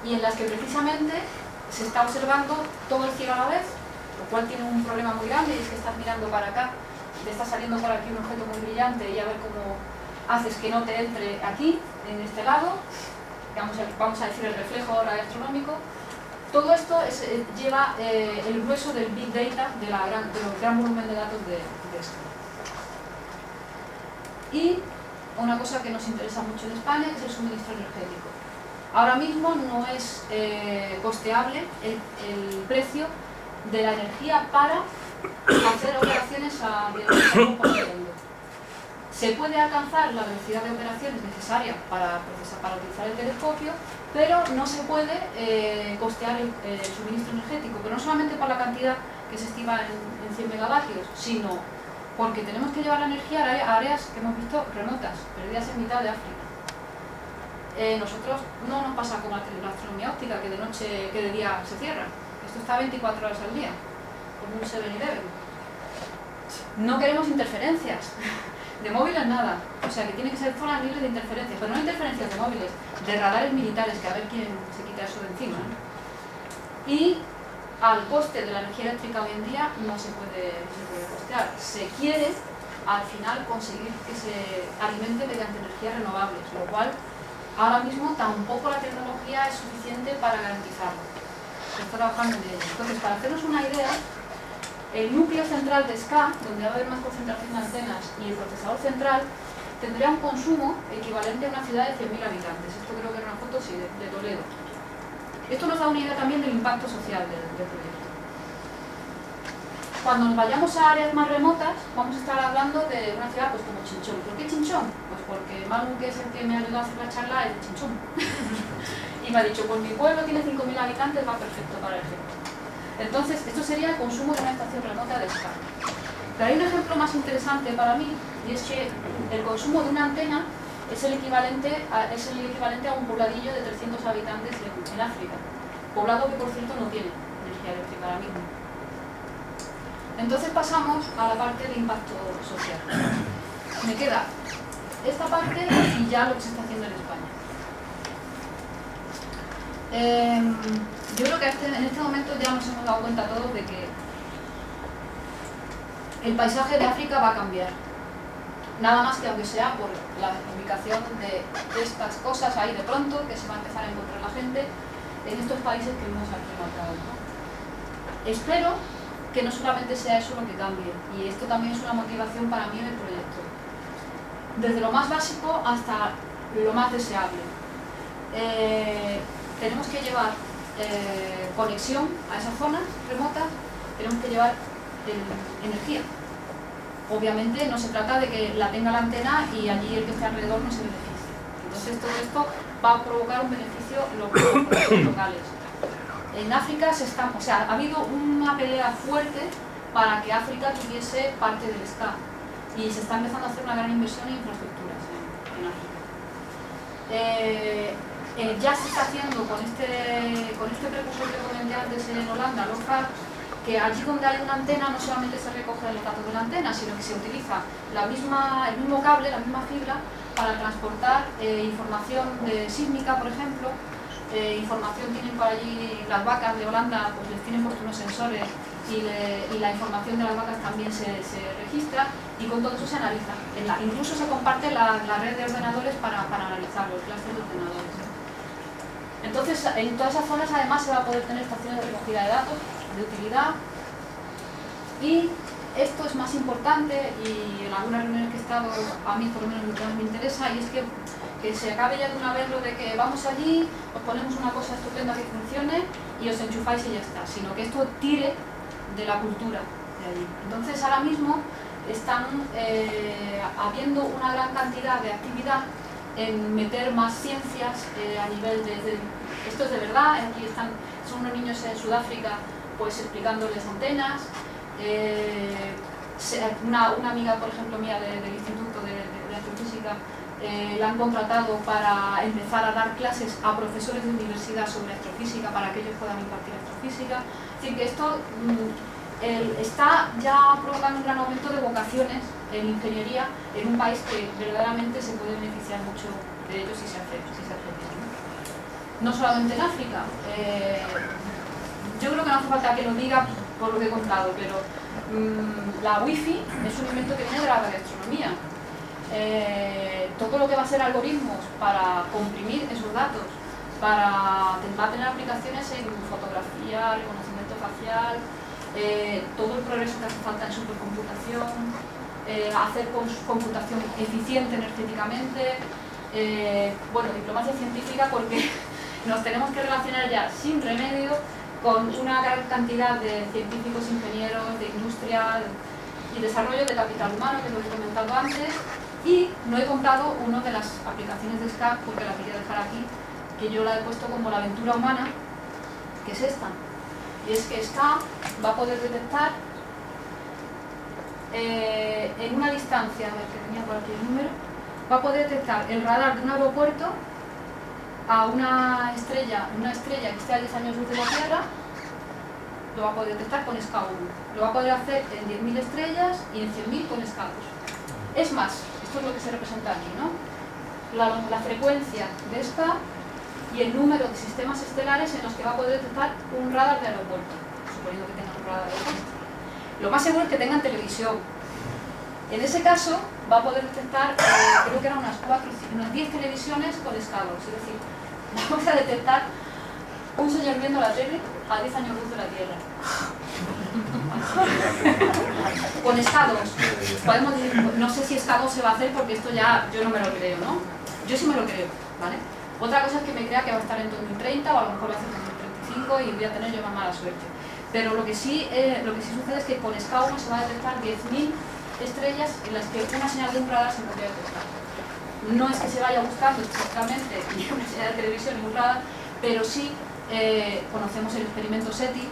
y en las que precisamente se está observando todo el cielo a la vez, lo cual tiene un problema muy grande, y es que estás mirando para acá, te está saliendo por aquí un objeto muy brillante y a ver cómo haces que no te entre aquí, en este lado, vamos a decir el reflejo radioastronómico. Todo esto lleva el grueso del Big Data, del gran volumen de datos de esto. Y una cosa que nos interesa mucho en España, que es el suministro energético. Ahora mismo no es costeable el precio de la energía para hacer operaciones a 10.000 por segundo. Se puede alcanzar la velocidad de operaciones necesaria para utilizar el telescopio, pero no se puede costear el suministro energético, pero no solamente por la cantidad que se estima en 100 megavatios, sino porque tenemos que llevar la energía a áreas que hemos visto remotas, perdidas en mitad de África. Nosotros no nos pasa como la astronomía óptica, que de noche, que de día se cierra. Esto está 24 horas al día, como un 7-Eleven. No queremos interferencias. De móviles nada, o sea que tiene que ser zonas libres de interferencias, pero no interferencias de móviles, de radares militares, que a ver quién se quita eso de encima. Y al coste de la energía eléctrica hoy en día no se puede costear. Se quiere al final conseguir que se alimente mediante energías renovables, lo cual ahora mismo tampoco la tecnología es suficiente para garantizarlo. Se está trabajando en ello. Entonces, para hacernos una idea, el núcleo central de SCA, donde va a haber más concentración de antenas, y el procesador central, tendría un consumo equivalente a una ciudad de 100.000 habitantes. Esto creo que era una foto, sí, de Toledo. Esto nos da una idea también del impacto social del proyecto. Cuando nos vayamos a áreas más remotas, vamos a estar hablando de una ciudad pues como Chinchón. ¿Por qué Chinchón? Pues porque Manu, que es el que me ayudó a hacer la charla, es de Chinchón. Y me ha dicho, pues mi pueblo tiene 5.000 habitantes, va perfecto para el ejemplo. Entonces, esto sería el consumo de una estación remota de SCA. Pero hay un ejemplo más interesante para mí, y es que el consumo de una antena es el equivalente a un pobladillo de 300 habitantes en África. Poblado que, por cierto, no tiene energía eléctrica ahora mismo. Entonces pasamos a la parte de impacto social. Me queda esta parte y ya lo que se está haciendo en España. Yo creo que en este momento ya nos hemos dado cuenta todos de que el paisaje de África va a cambiar. Nada más que aunque sea por la ubicación de estas cosas ahí de pronto, que se va a empezar a encontrar la gente en estos países que vimos aquí marcados, ¿no? Espero que no solamente sea eso lo que cambie, y esto también es una motivación para mí en el proyecto. Desde lo más básico hasta lo más deseable. Tenemos que llevar conexión a esas zonas remotas, tenemos que llevar energía. Obviamente no se trata de que la tenga la antena y allí el que esté alrededor no se beneficie. Entonces todo esto va a provocar un beneficio locales. En África ha habido una pelea fuerte para que África tuviese parte del SCA, y se está empezando a hacer una gran inversión en infraestructuras en África. Ya se está haciendo con este precursor que comenté antes en Holanda, LOFAR, que allí donde hay una antena no solamente se recogen los datos de la antena, sino que se utiliza el mismo cable, la misma fibra, para transportar información sísmica, por ejemplo. Información tienen por allí las vacas de Holanda, pues les tienen puestos unos sensores y la información de las vacas también se registra, y con todo eso se analiza. Incluso se comparte la red de ordenadores para analizar los clases de ordenadores. Entonces, en todas esas zonas además se va a poder tener estaciones de recogida de datos, de utilidad, y esto es más importante, y en algunas reuniones que he estado, a mí por lo menos lo que más me interesa, y es que se acabe ya de una vez lo de que vamos allí, os ponemos una cosa estupenda que funcione y os enchufáis y ya está, sino que esto tire de la cultura de allí. Entonces ahora mismo están habiendo una gran cantidad de actividad en meter más ciencias a nivel de... Esto es de verdad, aquí son unos niños en Sudáfrica pues explicándoles antenas. Una amiga, por ejemplo, mía del Instituto de Astrofísica, la han contratado para empezar a dar clases a profesores de universidad sobre astrofísica para que ellos puedan impartir astrofísica. Es decir, que esto está ya provocando un gran aumento de vocaciones en ingeniería en un país que verdaderamente se puede beneficiar mucho de ello si se hace bien. No solamente en África. Yo creo que no hace falta que lo diga por lo que he contado, pero la Wi-Fi es un invento que viene de la radioastronomía. Todo lo que va a ser algoritmos para comprimir esos datos, va a tener aplicaciones en fotografía, reconocimiento facial, todo el progreso que hace falta en supercomputación, hacer computación eficiente energéticamente, bueno, diplomacia científica, porque nos tenemos que relacionar ya sin remedio con una gran cantidad de científicos, ingenieros, de industria y desarrollo de capital humano, que lo he comentado antes. Y no he contado una de las aplicaciones de SCA, porque la quería dejar aquí, que yo la he puesto como la aventura humana, que es esta. Y es que SCA va a poder detectar en una distancia, a ver que tenía por aquí el número, va a poder detectar el radar de un aeropuerto a una estrella que esté a 10 años luz de la Tierra, lo va a poder detectar con SCA 1. Lo va a poder hacer en 10.000 estrellas y en 100.000 con SCA 2. Es más, esto es lo que se representa aquí, ¿no? La frecuencia de SCA y el número de sistemas estelares en los que va a poder detectar un radar de aeropuerto, suponiendo que tengan un radar de aeropuerto. Lo más seguro es que tengan televisión. En ese caso, va a poder detectar, creo que eran unas 10 televisiones con SCA 2, es decir, vamos a detectar un señor viendo la tele a 10 años luz de la Tierra. Con SCA 2. Podemos decir, no sé si SCA 2 se va a hacer porque esto ya yo no me lo creo, ¿no? Yo sí me lo creo, ¿vale? Otra cosa es que me crea que va a estar en 2030 o a lo mejor va a ser en 2035 y voy a tener yo más mala suerte. Pero lo que sí sucede es que con SCA 1 se va a detectar 10.000 estrellas en las que una señal de un radar se podría detectar. No es que se vaya buscando exactamente ni una señal de televisión ni un radar, pero sí conocemos el experimento SETI,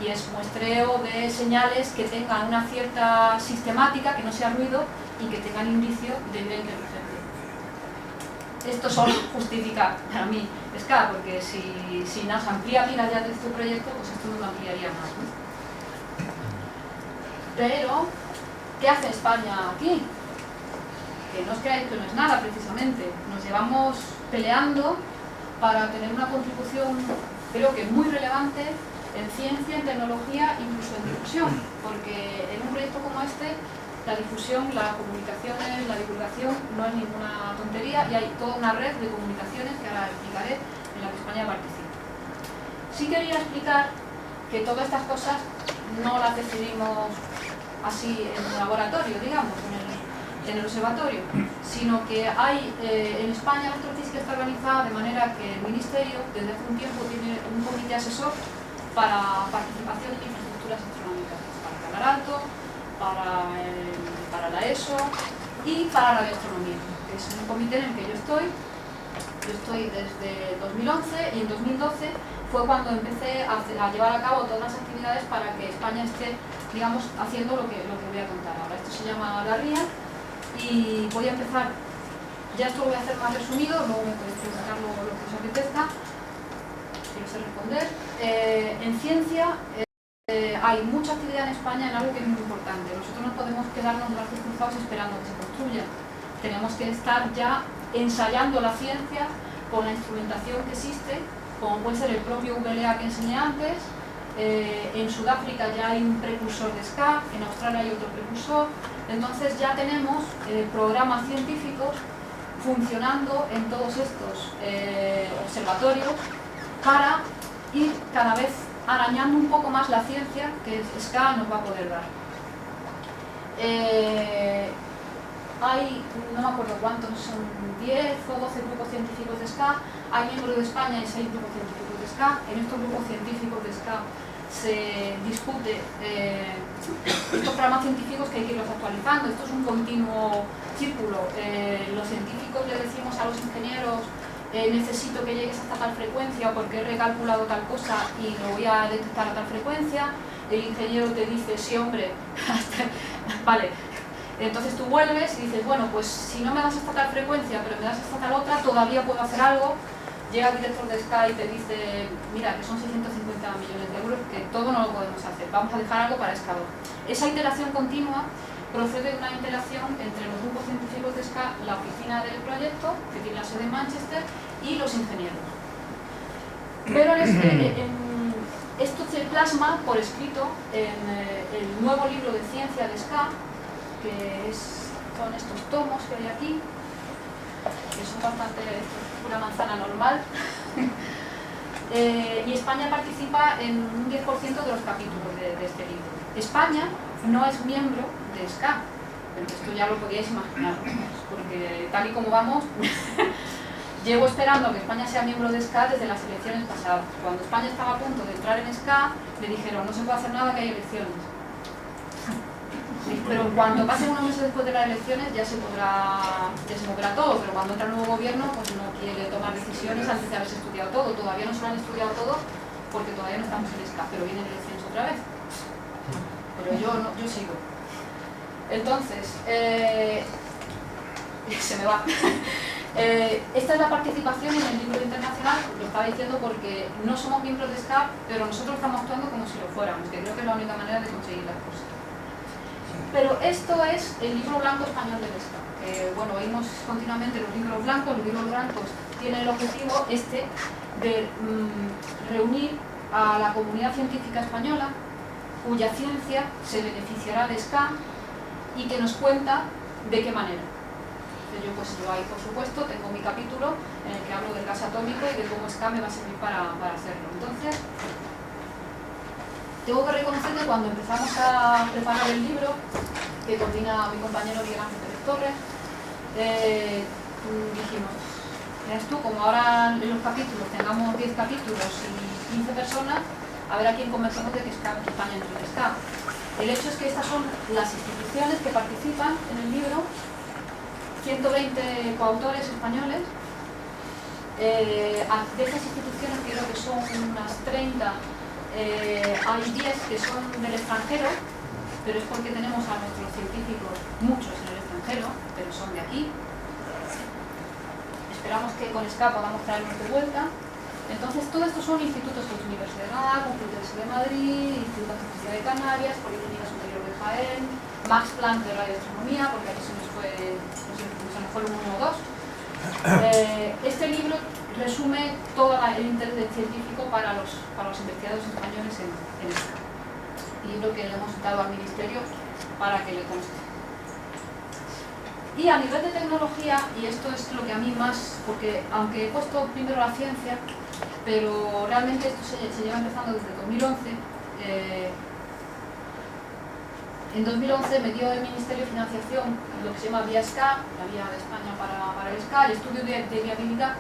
y es muestreo de señales que tengan una cierta sistemática, que no sea ruido y que tengan indicio de vida inteligente. Esto solo justifica para mí SCA, porque si nos amplía miras ya de este proyecto, pues esto nos lo ampliaría más, ¿no? Pero, ¿qué hace España aquí? Que no os creáis que no es nada, precisamente. Nos llevamos peleando para tener una contribución, creo que muy relevante, en ciencia, en tecnología, incluso en difusión, porque en un proyecto como este, la difusión, las comunicaciones, la divulgación no es ninguna tontería, y hay toda una red de comunicaciones que ahora explicaré, en la que España participa. Sí quería explicar que todas estas cosas no las decidimos así en un laboratorio, digamos, en el observatorio, sino que hay en España la astrofísica está organizada de manera que el Ministerio desde hace un tiempo tiene un comité asesor para participación en infraestructuras astronómicas, para Canal Alto, para la ESO y para la radioastronomía, que es un comité en el que yo estoy desde 2011, y en 2012 fue cuando empecé a llevar a cabo todas las actividades para que España esté, digamos, haciendo lo que voy a contar ahora. Esto se llama la RIA, y voy a empezar, ya esto lo voy a hacer más resumido, luego me podéis preguntar lo que os apetezca, si os sé responder. En ciencia, hay mucha actividad en España en algo que es muy importante. Nosotros no podemos quedarnos de brazos cruzados esperando que se construya. Tenemos que estar ya ensayando la ciencia con la instrumentación que existe, como puede ser el propio VLA que enseñé antes. En Sudáfrica ya hay un precursor de SCA, en Australia hay otro precursor. Entonces ya tenemos programas científicos funcionando en todos estos observatorios para ir cada vez arañando un poco más la ciencia que SCA nos va a poder dar. Hay, no me acuerdo cuántos, son 10 o 12 grupos científicos de SCA, hay miembros de España y 6 grupos científicos de SCA. En estos grupos científicos de SCA se discute estos programas científicos que hay que irlos actualizando. Esto es un continuo círculo. Los científicos le decimos a los ingenieros necesito que llegues hasta tal frecuencia porque he recalculado tal cosa y lo voy a detectar a tal frecuencia. El ingeniero te dice, sí hombre, vale. Entonces tú vuelves y dices, bueno, pues si no me das hasta tal frecuencia, pero me das hasta tal otra, todavía puedo hacer algo. Llega el director de SCA y te dice, mira, que son 650 millones de euros, que todo no lo podemos hacer, vamos a dejar algo para SCA. Esa iteración continua procede de una interacción entre los grupos científicos de SCA, la oficina del proyecto, que tiene la sede en Manchester, y los ingenieros. Pero esto se plasma por escrito en el nuevo libro de ciencia de SCA, que son estos tomos que hay aquí, que son bastante una manzana normal. Y España participa en un 10% de los capítulos de este libro. España no es miembro de SCA, pero esto ya lo podíais imaginar, porque tal y como vamos, llevo esperando que España sea miembro de SCA desde las elecciones pasadas. Cuando España estaba a punto de entrar en SCA, le dijeron, no se puede hacer nada que hay elecciones. Sí, pero cuando pasen unos meses después de las elecciones ya se moverá todo, pero cuando entra el nuevo gobierno pues no quiere tomar decisiones antes de haberse estudiado todo. Todavía no se lo han estudiado todo porque todavía no estamos en SCA, pero vienen elecciones otra vez. Pero yo sigo. Entonces, se me va. Esta es la participación en el libro internacional, lo estaba diciendo porque no somos miembros de SCA, pero nosotros estamos actuando como si lo fuéramos, que creo que es la única manera de conseguir las cosas. Pero esto es el libro blanco español del SCA, que bueno, oímos continuamente los libros blancos tienen el objetivo de reunir a la comunidad científica española cuya ciencia se beneficiará de SCA y que nos cuenta de qué manera. Entonces yo ahí por supuesto tengo mi capítulo en el que hablo del gas atómico y de cómo SCA me va a servir para hacerlo. Entonces, tengo que reconocer que cuando empezamos a preparar el libro, que coordina mi compañero Miguel Ángel Pérez Torres, dijimos, verás tú, como ahora en los capítulos tengamos 10 capítulos y 15 personas, a ver a quién convencemos de que España entre en SCA. El hecho es que estas son las instituciones que participan en el libro, 120 coautores españoles. De esas instituciones creo que son unas 30. Hay 10 que son del extranjero, pero es porque tenemos a nuestros científicos, muchos en el extranjero, pero son de aquí. Esperamos que con SCA podamos traernos de vuelta. Entonces, todo esto son institutos de la Universidad de Granada, Complutense de Madrid, Instituto de Física de Canarias, Politécnica Superior de Jaén, Max Planck de Radioastronomía, porque aquí se nos fue uno o dos. Este libro resume todo el interés científico para los investigadores españoles en SCA. Libro que le hemos dado al Ministerio para que le conste. Y a nivel de tecnología, y esto es lo que a mí más, porque aunque he puesto primero la ciencia, pero realmente esto se lleva empezando desde 2011. En 2011 me dio el Ministerio de Financiación lo que se llama Vía SCA, la vía de España para el SCA, el estudio de viabilidad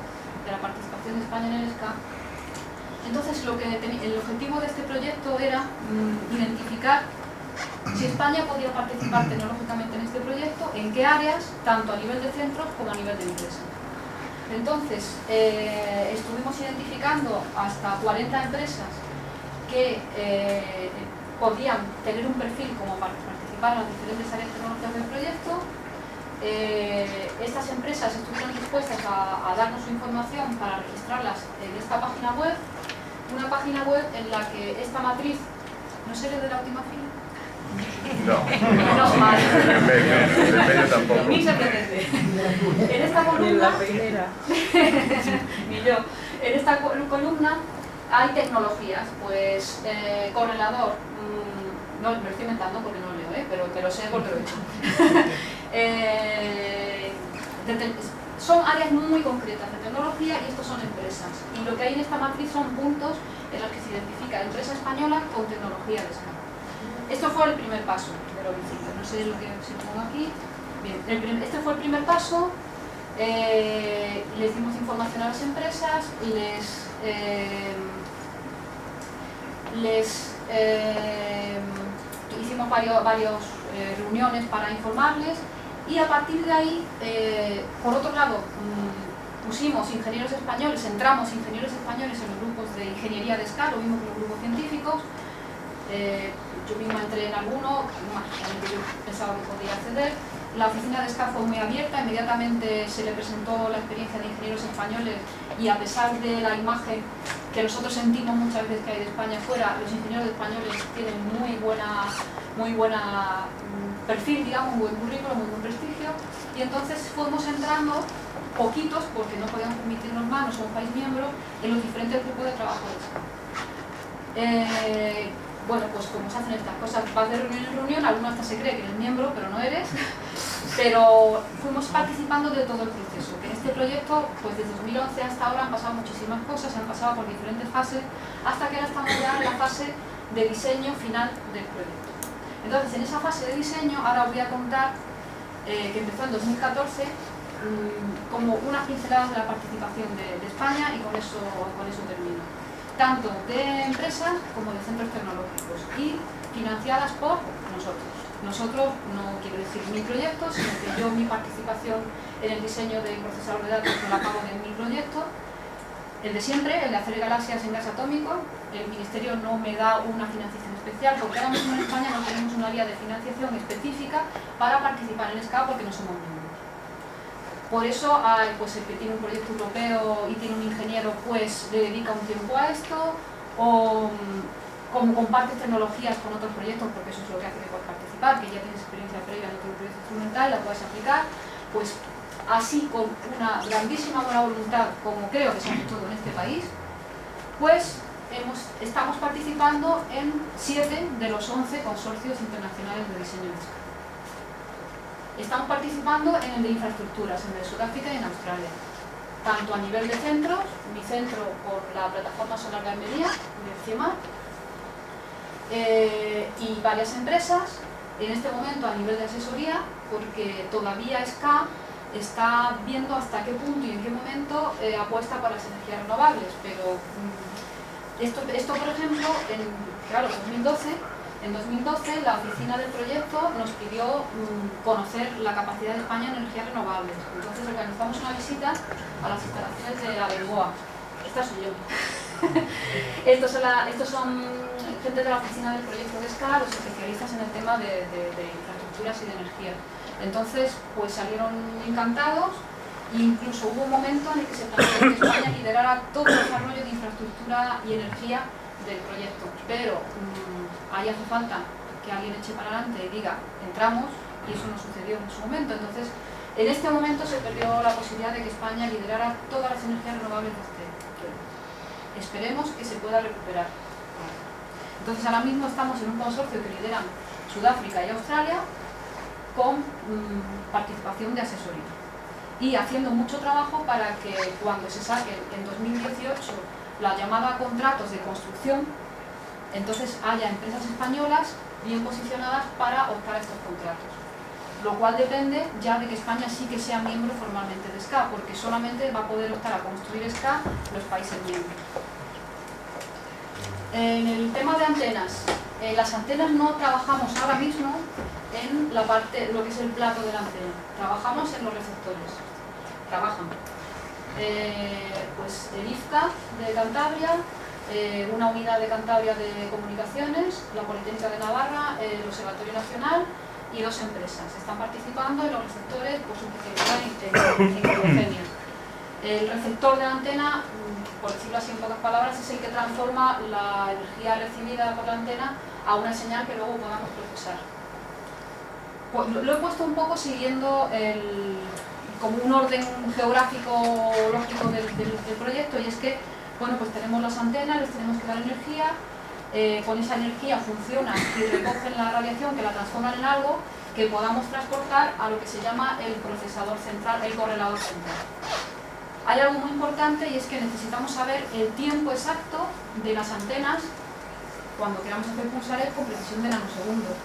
de la participación de España en el SCA. Entonces el objetivo de este proyecto era identificar si España podía participar tecnológicamente en este proyecto, en qué áreas, tanto a nivel de centros como a nivel de empresas. Entonces, estuvimos identificando hasta 40 empresas que podían tener un perfil como para participar en las diferentes áreas tecnológicas del proyecto. Estas empresas estuvieron dispuestas a darnos su información para registrarlas en esta página web, una página web en la que esta matriz ¿No seré de la última fila? No. Menos mal. En medio tampoco. Ni se pretende. En esta columna... Ni yo. En esta columna hay tecnologías, pues correlador, no me lo estoy inventando porque no leo, pero te lo sé porque lo he hecho. Son áreas muy concretas de tecnología y estos son empresas. Y lo que hay en esta matriz son puntos en los que se identifica empresa española con tecnología de escala. Esto fue el primer paso del homicidio, no sé lo que se pongo aquí. Bien, este fue el primer paso. Les dimos información a las empresas, hicimos varias reuniones para informarles y a partir de ahí, por otro lado, pusimos ingenieros españoles, entramos ingenieros españoles en los grupos de ingeniería de escala, lo mismo que los grupos científicos. Yo misma entré en alguno, yo pensaba que podía acceder. La oficina de SCA fue muy abierta, inmediatamente se le presentó la experiencia de ingenieros españoles y a pesar de la imagen que nosotros sentimos muchas veces que hay de España fuera, los ingenieros españoles tienen muy buena perfil, digamos, muy buen currículum, muy buen prestigio, y entonces fuimos entrando poquitos, porque no podíamos permitirnos más, no somos país miembro, en los diferentes grupos de trabajo de SCA. Bueno, pues como se hacen estas cosas, vas de reunión en reunión, alguno hasta se cree que eres miembro, pero no eres, pero fuimos participando de todo el proceso, que en este proyecto, pues desde 2011 hasta ahora han pasado muchísimas cosas, han pasado por diferentes fases, hasta que ahora estamos ya en la fase de diseño final del proyecto. Entonces, en esa fase de diseño, ahora os voy a contar que empezó en 2014, como unas pinceladas de la participación de España, y con eso termino. Tanto de empresas como de centros tecnológicos y financiadas por nosotros. Nosotros no quiero decir mi proyecto, sino que yo mi participación en el diseño del procesador de datos no la pago de mi proyecto. El de siempre, el de hacer galaxias en gas atómico, el Ministerio no me da una financiación especial porque ahora mismo en España no tenemos una área de financiación específica para participar en SCA porque no somos miembros. Por eso, pues el que tiene un proyecto europeo y tiene un ingeniero, pues le dedica un tiempo a esto, o como compartes tecnologías con otros proyectos, porque eso es lo que hace que puedas participar, que ya tienes experiencia previa en otro proyecto instrumental, la puedes aplicar, pues así con una grandísima buena voluntad, como creo que se hace todo en este país, pues estamos participando en 7 de los 11 consorcios internacionales de diseño de SCA. Estamos participando en el de infraestructuras, en el de Sudáfrica y en Australia, tanto a nivel de centros, mi centro por la plataforma solar de Almería, de CIEMAR, y varias empresas, en este momento a nivel de asesoría, porque todavía SCA está viendo hasta qué punto y en qué momento apuesta por las energías renovables, pero esto por ejemplo, en 2012 la oficina del proyecto nos pidió conocer la capacidad de España en energías renovables. Entonces organizamos una visita a las instalaciones de Abengoa. Esta soy yo. Estos son gente de la oficina del proyecto de SCA, los especialistas en el tema de infraestructuras y de energía. Entonces, pues salieron encantados e incluso hubo un momento en el que se planteó que España liderara todo el desarrollo de infraestructura y energía del proyecto. Pero ahí hace falta que alguien eche para adelante y diga, entramos, y eso no sucedió en su momento. Entonces, en este momento se perdió la posibilidad de que España liderara todas las energías renovables de este proyecto. Esperemos que se pueda recuperar. Entonces, ahora mismo estamos en un consorcio que lideran Sudáfrica y Australia con participación de asesoría y haciendo mucho trabajo para que cuando se saquen en 2018 la llamada contratos de construcción, entonces haya empresas españolas bien posicionadas para optar a estos contratos. Lo cual depende ya de que España sí que sea miembro formalmente de SCA, porque solamente va a poder optar a construir SCA los países miembros. En el tema de antenas, las antenas no trabajamos ahora mismo en la parte, lo que es el plato de la antena, trabajamos en los receptores, pues el IFCA de Cantabria, una unidad de Cantabria de comunicaciones, la Politécnica de Navarra, el Observatorio Nacional y 2 empresas están participando en los receptores por su especialidad en hidrogenia. El receptor de la antena, por decirlo así en pocas palabras, es el que transforma la energía recibida por la antena a una señal que luego podamos procesar. Pues lo he puesto un poco siguiendo como un orden geográfico lógico del proyecto, y es que, bueno, pues tenemos las antenas, les tenemos que dar energía, con esa energía funcionan y recogen la radiación que la transforman en algo que podamos transportar a lo que se llama el procesador central, el correlador central. Hay algo muy importante, y es que necesitamos saber el tiempo exacto de las antenas cuando queramos hacer pulsares con precisión de nanosegundos.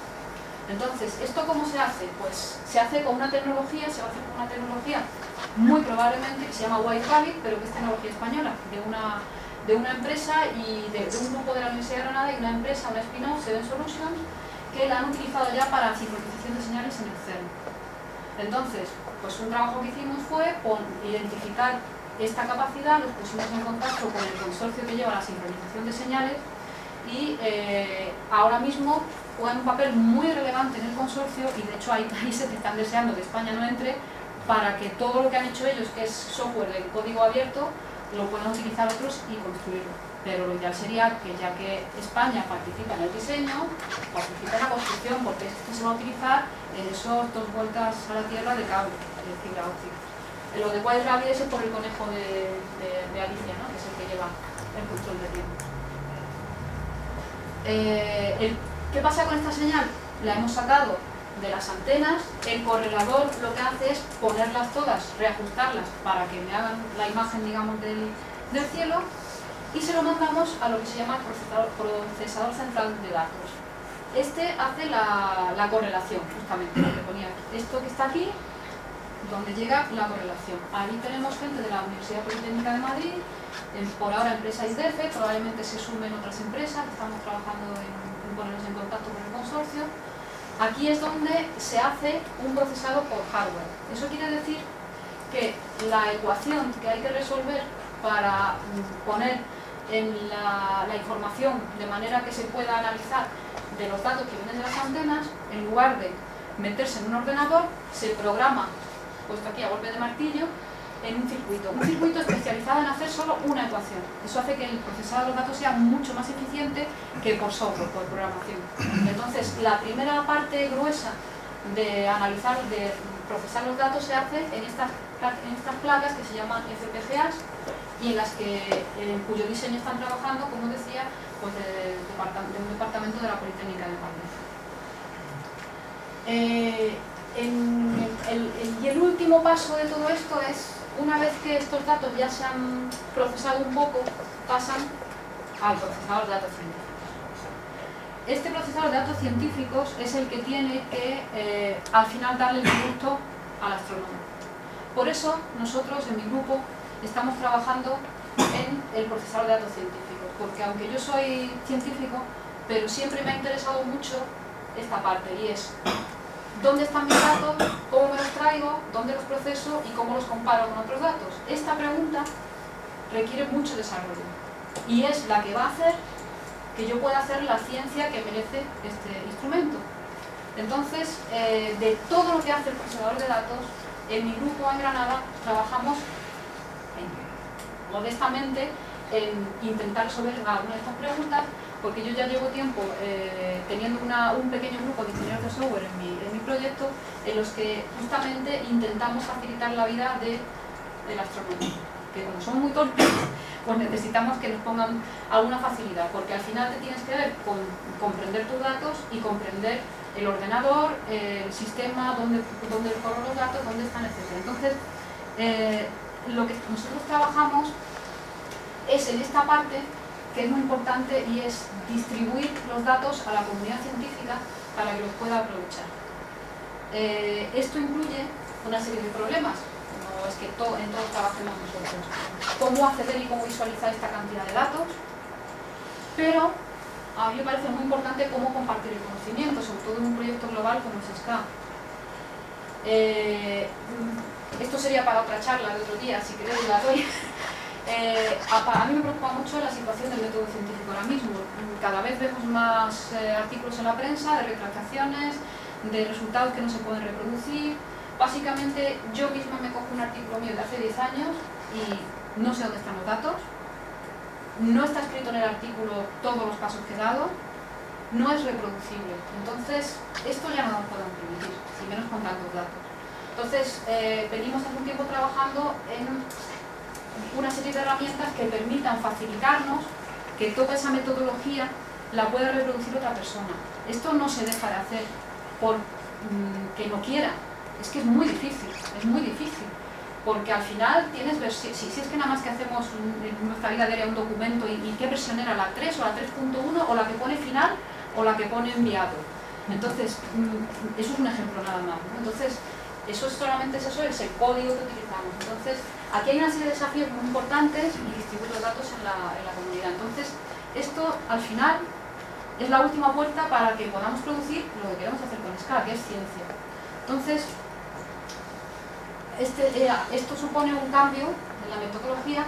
Entonces, ¿esto cómo se hace? Pues se hace con una tecnología, se va a hacer con una tecnología muy probablemente que se llama White Rabbit, pero que es tecnología española, de una empresa y de un grupo de la Universidad de Granada y una empresa, una spin-off, Seven Solutions, que la han utilizado ya para sincronización de señales en el CERN. Entonces, pues un trabajo que hicimos fue identificar esta capacidad, los pusimos en contacto con el consorcio que lleva la sincronización de señales y ahora mismo juegan un papel muy relevante en el consorcio, y de hecho hay países que están deseando que España no entre para que todo lo que han hecho ellos, que es software de código abierto, lo puedan utilizar otros y construirlo. Pero lo ideal sería que, ya que España participa en el diseño, participe en la construcción, porque esto se va a utilizar en esos 2 vueltas a la Tierra de cable, de fibra óptica. Lo de White Rabbit es por el conejo de Alicia, ¿no? Que es el que lleva el control de tiempo. ¿Qué pasa con esta señal? La hemos sacado de las antenas, el correlador lo que hace es ponerlas todas, reajustarlas para que me hagan la imagen, digamos, del cielo, y se lo mandamos a lo que se llama procesador central de datos. Este hace la correlación, justamente lo que ponía aquí. Esto que está aquí, donde llega la correlación. Ahí tenemos gente de la Universidad Politécnica de Madrid, por ahora empresa ISDEFE, probablemente se sumen otras empresas, estamos trabajando en ponernos en contacto con el consorcio. Aquí es donde se hace un procesado por hardware. Eso quiere decir que la ecuación que hay que resolver para poner en la información de manera que se pueda analizar de los datos que vienen de las antenas, en lugar de meterse en un ordenador, se programa, puesto aquí a golpe de martillo, en un circuito especializado en hacer solo una ecuación. Eso hace que el procesado de los datos sea mucho más eficiente que por software, por programación. Entonces, la primera parte gruesa de analizar, de procesar los datos se hace en estas placas que se llaman FPGAs, y en cuyo diseño están trabajando, como decía, pues de un departamento de la Politécnica de Madrid. Y el último paso de todo esto es, una vez que estos datos ya se han procesado un poco, pasan al procesador de datos científicos. Este procesador de datos científicos es el que tiene que al final darle el producto al astrónomo. Por eso nosotros en mi grupo estamos trabajando en el procesador de datos científicos, porque aunque yo soy científico, pero siempre me ha interesado mucho esta parte, y es ¿dónde están mis datos? ¿Cómo me los traigo? ¿Dónde los proceso? ¿Y cómo los comparo con otros datos? Esta pregunta requiere mucho desarrollo, y es la que va a hacer que yo pueda hacer la ciencia que merece este instrumento. Entonces, de todo lo que hace el procesador de datos, en mi grupo en Granada trabajamos modestamente en intentar resolver algunas de estas preguntas, porque yo ya llevo tiempo teniendo un pequeño grupo de ingenieros de software en mi proyecto, en los que justamente intentamos facilitar la vida del astrónomo, que como somos muy torpes, pues necesitamos que nos pongan alguna facilidad, porque al final te tienes que ver con comprender tus datos y comprender el ordenador, el sistema, dónde corren los datos, dónde están, etc. Entonces, lo que nosotros trabajamos es en esta parte, que es muy importante, y es distribuir los datos a la comunidad científica para que los pueda aprovechar. Esto incluye una serie de problemas, no es que en todos trabajemos nosotros. Cómo acceder y cómo visualizar esta cantidad de datos, pero a mí me parece muy importante cómo compartir el conocimiento, sobre todo en un proyecto global como es SCA. Esto sería para otra charla de otro día, si queréis la doy. A mí me preocupa mucho la situación del método científico ahora mismo. Cada vez vemos más artículos en la prensa de retractaciones, de resultados que no se pueden reproducir, Básicamente, yo misma me cojo un artículo mío de hace 10 años y no sé dónde están los datos, no está escrito en el artículo todos los pasos que he dado, no es reproducible. Entonces, esto ya no lo podemos permitir, si menos con tantos datos. Entonces, venimos hace un tiempo trabajando en una serie de herramientas que permitan facilitarnos que toda esa metodología la pueda reproducir otra persona. Esto no se deja de hacer por que no quiera, es que es muy difícil, porque al final tienes versiones, si es que nada más que hacemos en nuestra vida diaria un documento y qué versión era, la 3 o la 3.1 o la que pone final o la que pone enviado. Entonces, eso es un ejemplo nada más, ¿no? Entonces, eso es el código que utilizamos. Entonces, aquí hay una serie de desafíos muy importantes y distribuir los datos en la comunidad. Entonces, esto al final es la última puerta para que podamos producir lo que queremos hacer con SCA, que es ciencia. Entonces, esto supone un cambio en la metodología,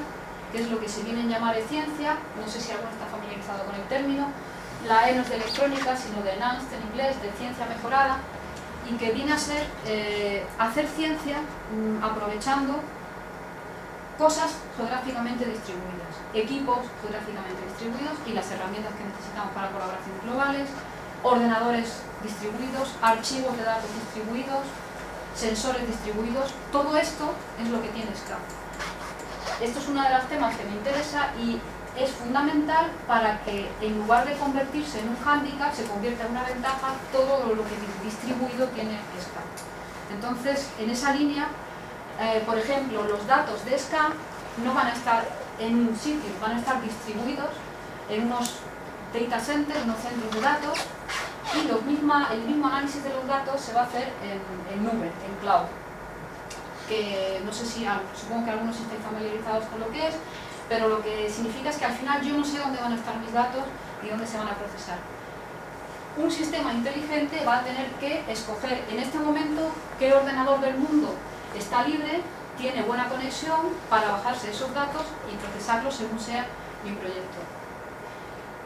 que es lo que se viene a llamar ciencia. No sé si alguno está familiarizado con el término. La E no es de electrónica, sino de enhanced en inglés, de ciencia mejorada, y que viene a ser hacer ciencia aprovechando cosas geográficamente distribuidas, equipos geográficamente distribuidos y las herramientas que necesitamos para colaboraciones globales, ordenadores distribuidos, archivos de datos distribuidos, sensores distribuidos. Todo esto es lo que tiene SCA. Esto es uno de los temas que me interesa y es fundamental para que, en lugar de convertirse en un hándicap, se convierta en una ventaja todo lo que distribuido tiene SCA. Entonces, en esa línea, por ejemplo, los datos de SCA no van a estar en un sitio, van a estar distribuidos en unos data centers, unos centros de datos, y el mismo análisis de los datos se va a hacer en nube, en cloud. Que no sé si, supongo que algunos estáis familiarizados con lo que es, pero lo que significa es que al final yo no sé dónde van a estar mis datos y dónde se van a procesar. Un sistema inteligente va a tener que escoger en este momento qué ordenador del mundo está libre, tiene buena conexión para bajarse esos datos y procesarlos según sea mi proyecto.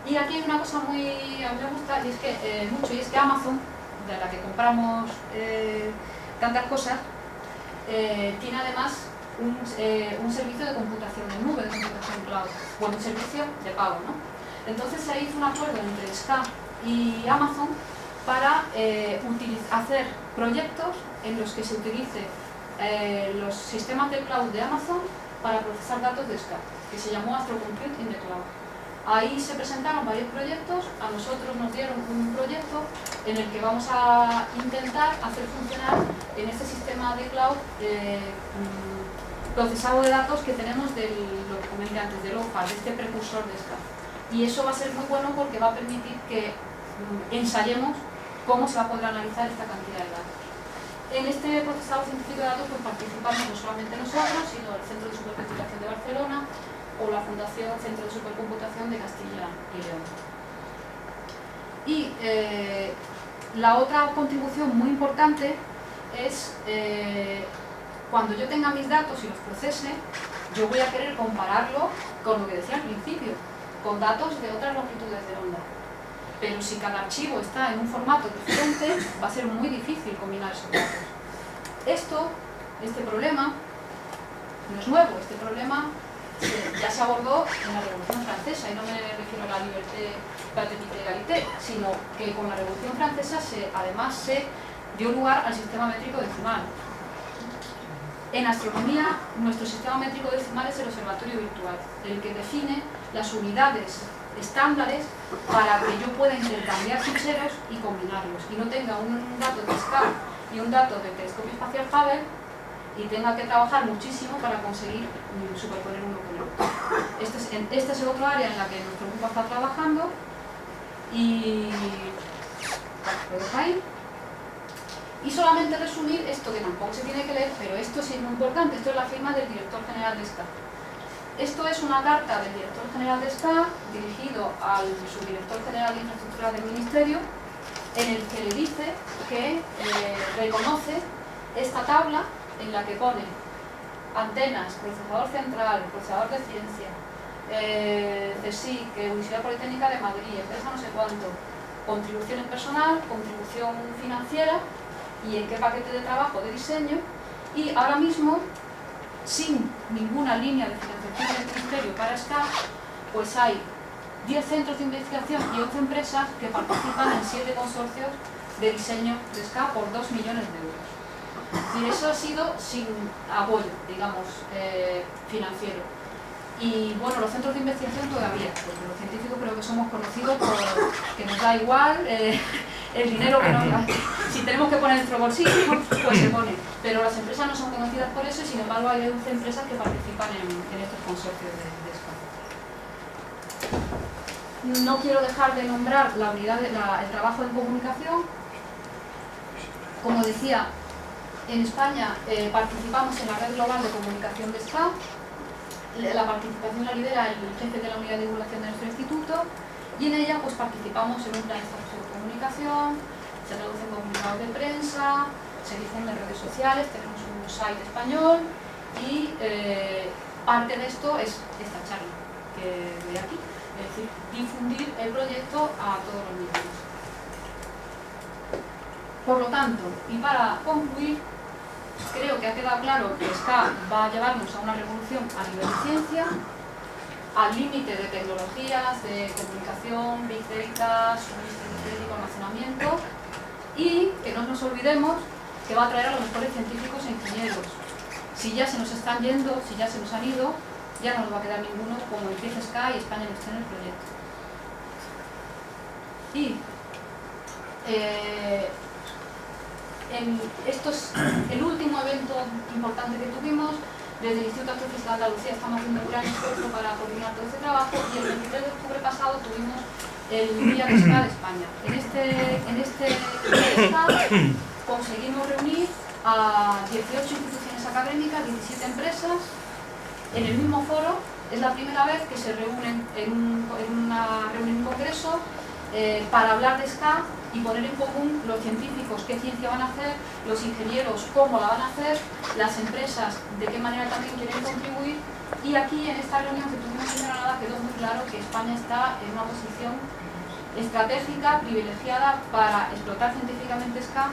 Y aquí hay una cosa a mí me gusta, y es que Amazon, de la que compramos tantas cosas, tiene además un servicio de computación en nube, de computación cloud, bueno, un servicio de pago, ¿no? Entonces se hizo un acuerdo entre SCA y Amazon para hacer proyectos en los que se utilice los sistemas de cloud de Amazon para procesar datos de SCA, que se llamó Astro Compute in the Cloud. Ahí se presentaron varios proyectos, a nosotros nos dieron un proyecto en el que vamos a intentar hacer funcionar en este sistema de cloud procesado de datos que tenemos lo que comenté antes, del OFA, de este precursor de SCA. Y eso va a ser muy bueno porque va a permitir que ensayemos cómo se va a poder analizar esta cantidad de datos. En este procesado científico de datos pues, participamos no solamente nosotros, sino el Centro de Supercomputación de Barcelona o la Fundación Centro de Supercomputación de Castilla y León. Y la otra contribución muy importante es cuando yo tenga mis datos y los procese, yo voy a querer compararlo con lo que decía al principio, con datos de otras longitudes de onda. Pero si cada archivo está en un formato diferente, va a ser muy difícil combinar esos datos. Este problema no es nuevo, este problema ya se abordó en la Revolución Francesa, y no me refiero a la liberté, fraternité, égalité, sino que con la Revolución Francesa además se dio lugar al sistema métrico decimal. En astronomía, nuestro sistema métrico decimal es el observatorio virtual, el que define las unidades estándares para que yo pueda intercambiar ficheros y combinarlos, y no tenga un dato de SCA y un dato del telescopio espacial Hubble y tenga que trabajar muchísimo para conseguir superponer uno con otro. Este es el otro área en la que nuestro grupo está trabajando y lo dejo ahí. Y solamente resumir esto, que tampoco se tiene que leer, pero esto sí es muy importante. Esto es la firma del director general de SCA. Esto es una carta del director general de SCA dirigido al subdirector general de infraestructura del ministerio, en el que le dice que reconoce esta tabla en la que pone antenas, procesador central, procesador de ciencia, CSIC, Universidad Politécnica de Madrid, empresa no sé cuánto, contribución en personal, contribución financiera, y en qué paquete de trabajo de diseño, y ahora mismo, sin ninguna línea de financiación del Ministerio para SCA, pues hay 10 centros de investigación y 11 empresas que participan en 7 consorcios de diseño de SCA por 2 millones de euros. Y eso ha sido sin apoyo, digamos, financiero. Y bueno, los centros de investigación todavía, porque los científicos creo que somos conocidos por que nos da igual el dinero que nos da. Si tenemos que poner nuestro bolsillo, pues se pone. Pero las empresas no son conocidas por eso y sin embargo hay 11 empresas que participan en estos consorcios de SCA. No quiero dejar de nombrar la unidad el trabajo en comunicación. Como decía, en España participamos en la red global de comunicación de SCA. La participación la lidera el jefe de la unidad de divulgación de nuestro instituto y en ella pues participamos en un plan estratégico de comunicación, se traducen comunicados de prensa, se difunden redes sociales, tenemos un site español y parte de esto es esta charla que doy aquí, es decir, difundir el proyecto a todos los niveles. Por lo tanto, y para concluir, creo que ha quedado claro que SCA va a llevarnos a una revolución a nivel de ciencia, al límite de tecnologías, de comunicación, big data, suministro energético, almacenamiento, y que no nos olvidemos que va a traer a los mejores científicos e ingenieros. Si ya se nos están yendo, si ya se nos han ido, ya no nos va a quedar ninguno como empieza SCA y España no está en el proyecto. Y esto es el último evento importante que tuvimos. Desde el Instituto Astrofísico de Andalucía estamos haciendo un gran esfuerzo para coordinar todo este trabajo y el 23 de octubre pasado tuvimos el Día de SCA de España. En este Día de SCA conseguimos reunir a 18 instituciones académicas, 17 empresas en el mismo foro. Es la primera vez que se reúnen en una reunión, en un congreso, para hablar de SCA y poner en común los científicos qué ciencia van a hacer, los ingenieros cómo la van a hacer, las empresas de qué manera también quieren contribuir. Y aquí en esta reunión que tuvimos en Granada quedó muy claro que España está en una posición estratégica, privilegiada para explotar científicamente SCA,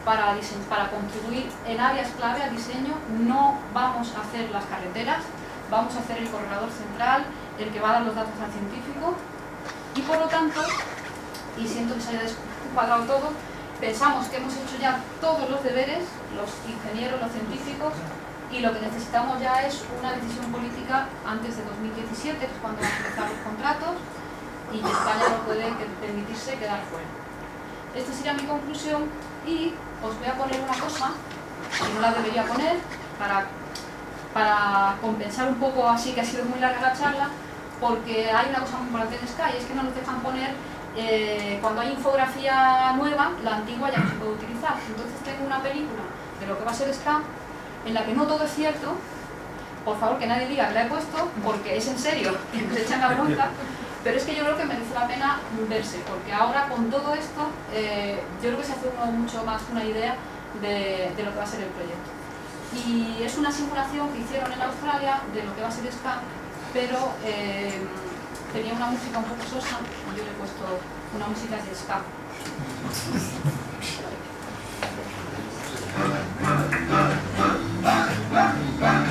para contribuir en áreas clave al diseño. No vamos a hacer las carreteras, vamos a hacer el corredor central, el que va a dar los datos al científico. Y por lo tanto, y siento que se haya descuadrado todo, pensamos que hemos hecho ya todos los deberes, los ingenieros, los científicos, y lo que necesitamos ya es una decisión política antes de 2017, que es cuando van a empezar los contratos, y que España no puede permitirse quedar fuera. Esta sería mi conclusión y os voy a poner una cosa, que no la debería poner, para compensar un poco así que ha sido muy larga la charla, porque hay una cosa muy importante en SCA y es que no nos dejan poner, cuando hay infografía nueva, la antigua ya no se puede utilizar. Entonces tengo una película de lo que va a ser SCA, en la que no todo es cierto. Por favor, que nadie diga que la he puesto, porque es en serio y nos echan la bronca, pero es que yo creo que merece la pena verse, porque ahora con todo esto, yo creo que se hace uno mucho más una idea de lo que va a ser el proyecto. Y es una simulación que hicieron en Australia de lo que va a ser SCA, pero tenía una música un poco sosa y yo le he puesto una música de SCA.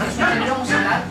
Es un género musical.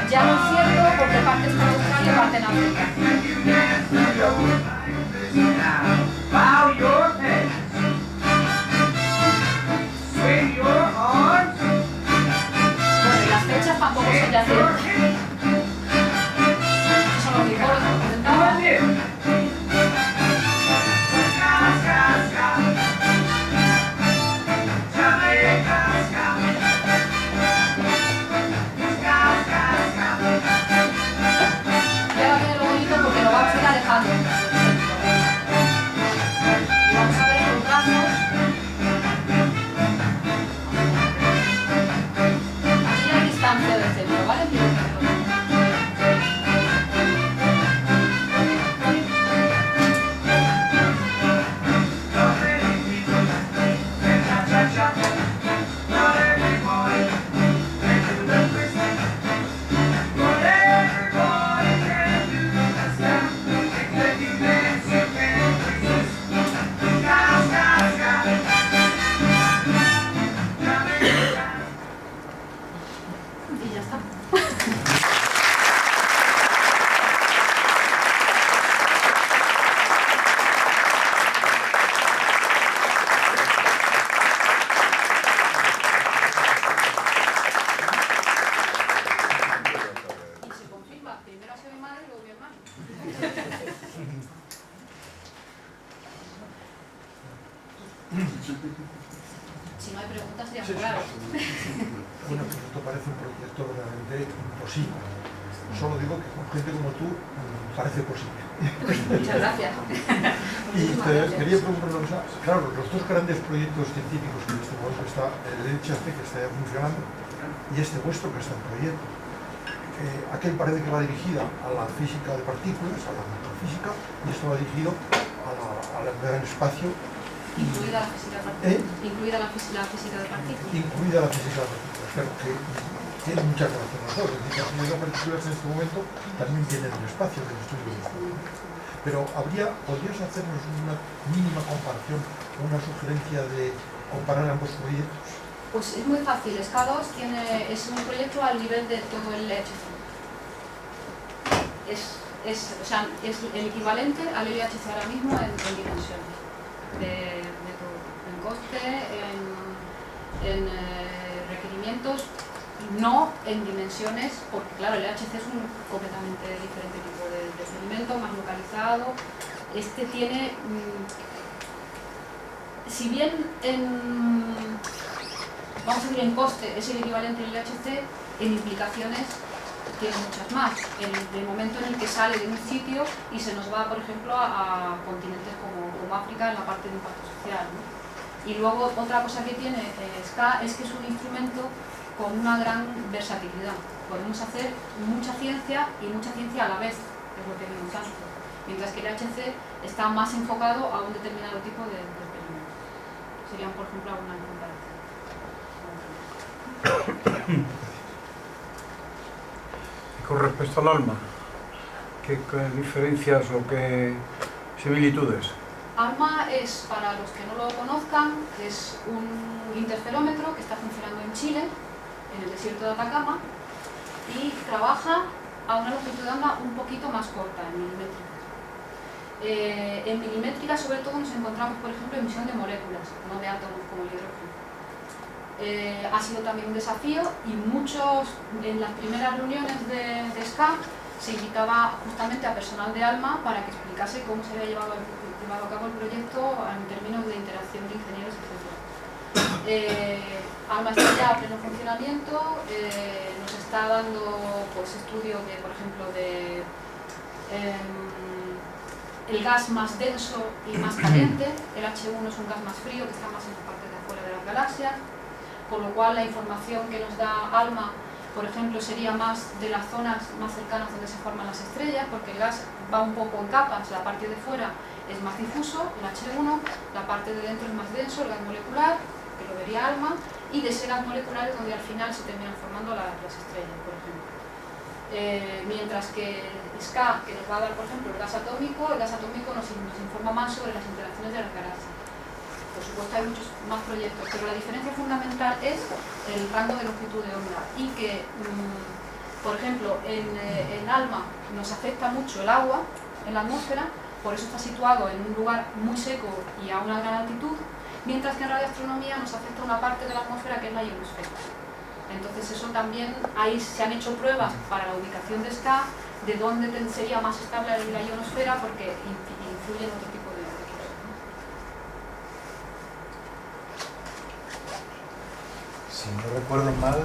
Ya no es cierto porque parte está en Australia y parte en África. Bueno, y las fechas tampoco son ya ciertas. Son los licores que presentaban. Y ahora viene lo bonito porque primero ha sido mi madre y luego mi hermano. Si no hay preguntas sería muy claro. Bueno, pues esto parece un proyecto verdaderamente imposible. Solo digo que con gente como tú parece posible. Muchas gracias. Y quería preguntar una cosa. Claro, los dos grandes proyectos científicos que en este momento está el LHC, que está ya funcionando, y este vuestro que está en proyecto. Aquel parece que va dirigida a la física de partículas, a la macrofísica, y esto va dirigido al gran espacio. Incluida la física de partículas. Incluida la física de partículas. Incluida la física de partículas, pero que tiene mucha relación los dos. Es decir, la física de partículas en este momento también tiene el espacio del estudio del espacio. Pero ¿podrías hacernos una mínima comparación, una sugerencia de comparar ambos proyectos? Pues es muy fácil. SK2 es un proyecto al nivel de todo el LHC. Es el equivalente al LHC ahora mismo en dimensiones. De todo, en coste, en requerimientos, no en dimensiones, porque claro, el LHC es un completamente diferente tipo de experimento, más localizado. Este tiene, si bien vamos a decir en coste es el equivalente al LHC, en implicaciones tiene muchas más. En el momento en el que sale de un sitio y se nos va, por ejemplo, a continentes como África en la parte de impacto social, ¿no? Y luego otra cosa que tiene SK es que es un instrumento con una gran versatilidad. Podemos hacer mucha ciencia y mucha ciencia a la vez, es lo que vimos antes. Mientras que el LHC está más enfocado a un determinado tipo de experimentos. Serían, por ejemplo, algunas comparaciones. Con respecto al ALMA, ¿qué diferencias o qué similitudes? ALMA es, para los que no lo conozcan, es un interferómetro que está funcionando en Chile, en el desierto de Atacama, y trabaja a una longitud de onda un poquito más corta, en milimétrica. En milimétrica, sobre todo, nos encontramos, por ejemplo, emisión de moléculas, no de átomos como el hidrógeno. Ha sido también un desafío y en las primeras reuniones de SK se invitaba justamente a personal de ALMA para que explicase cómo se había llevado a cabo el proyecto en términos de interacción de ingenieros, etc. ALMA está ya a pleno funcionamiento, nos está dando pues, estudio de, por ejemplo, de el gas más denso y más caliente. El H1 es un gas más frío que está más en la parte de afuera de las galaxias, con lo cual la información que nos da ALMA, por ejemplo, sería más de las zonas más cercanas donde se forman las estrellas, porque el gas va un poco en capas, la parte de fuera es más difuso, el H1, la parte de dentro es más denso, el gas molecular, que lo vería ALMA, y de ese gas molecular es donde al final se terminan formando las estrellas, por ejemplo. Mientras que SK, que nos va a dar, por ejemplo, el gas atómico nos informa más sobre las interacciones de las galaxias. Por supuesto hay muchos más proyectos, pero la diferencia fundamental es el rango de longitud de onda y que, por ejemplo, en ALMA nos afecta mucho el agua en la atmósfera, por eso está situado en un lugar muy seco y a una gran altitud, mientras que en radioastronomía nos afecta una parte de la atmósfera que es la ionosfera. Entonces eso también, ahí se han hecho pruebas para la ubicación de SK, de dónde sería más estable la ionosfera, porque influye en otro tipo de cosas, ¿no? Si no recuerdo mal,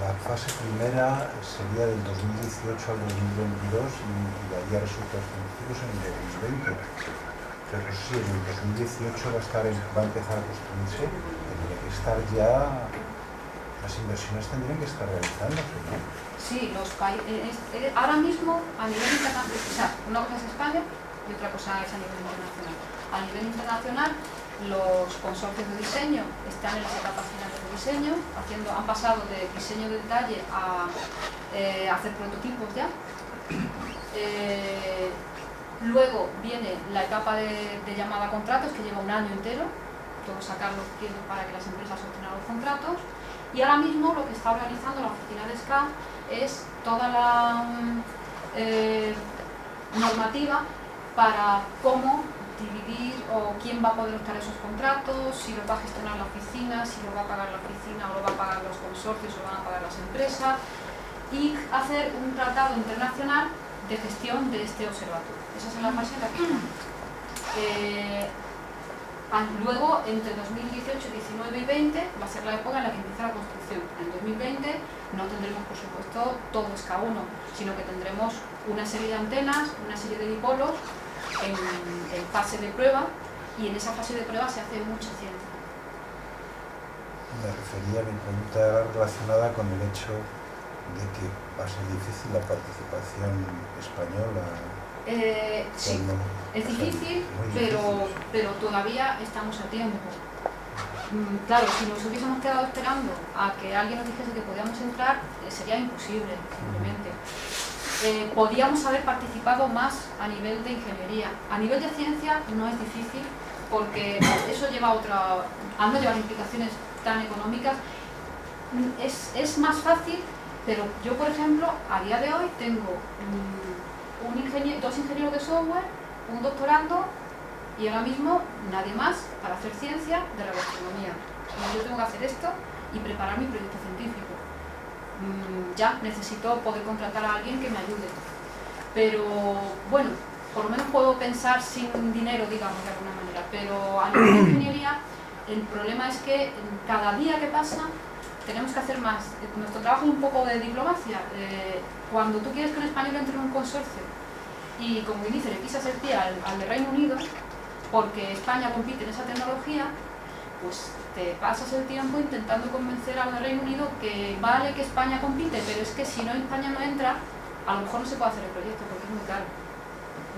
la fase primera sería del 2018 al 2022 y daría resultados positivos en el 2020. Pero sí, en el 2018 va a empezar a construirse, tendría que estar ya, las inversiones tendrían que estar realizándose, ¿no? Sí, los países, ahora mismo a nivel internacional, o sea, una cosa es España y otra cosa es a nivel internacional. A nivel internacional, los consorcios de diseño están en las etapas finales de diseño, han pasado de diseño de detalle a hacer prototipos ya. Luego viene la etapa de llamada a contratos, que lleva un año entero, todo sacar los tiempos para que las empresas obtengan los contratos. Y ahora mismo lo que está organizando la oficina de SK es toda la normativa para cómo dividir o quién va a poder optar esos contratos, si los va a gestionar la oficina, si lo va a pagar la oficina o lo va a pagar los consorcios o lo van a pagar las empresas. y hacer un tratado internacional de gestión de este observatorio. Esa es la fase en la que estamos. Luego, entre 2018, 19 y 20, va a ser la época en la que empieza la construcción. En 2020 no tendremos, por supuesto, todo K1, sino que tendremos una serie de antenas, una serie de dipolos en fase de prueba, y en esa fase de prueba se hace mucha ciencia. Me refería a mi pregunta relacionada con el hecho de que va a ser difícil la participación española. Sí, es difícil, pero todavía estamos a tiempo. Claro, si nos hubiésemos quedado esperando a que alguien nos dijese que podíamos entrar, sería imposible, simplemente. Podíamos haber participado más a nivel de ingeniería. A nivel de ciencia no es difícil, porque eso lleva al no llevar implicaciones tan económicas, es más fácil, pero yo, por ejemplo, a día de hoy tengo dos ingenieros de software, un doctorando y ahora mismo nadie más para hacer ciencia de radioastronomía. Yo tengo que hacer esto y preparar mi proyecto científico. Ya necesito poder contratar a alguien que me ayude. Pero bueno, por lo menos puedo pensar sin dinero, digamos, de alguna manera. Pero a nivel de ingeniería, el problema es que cada día que pasa tenemos que hacer más. Nuestro trabajo es un poco de diplomacia. Cuando tú quieres que un español entre en un consorcio y, como dice, le pisas el pie al de Reino Unido, porque España compite en esa tecnología, pues te pasas el tiempo intentando convencer al Reino Unido que vale que España compite, pero es que si no España no entra, a lo mejor no se puede hacer el proyecto porque es muy caro.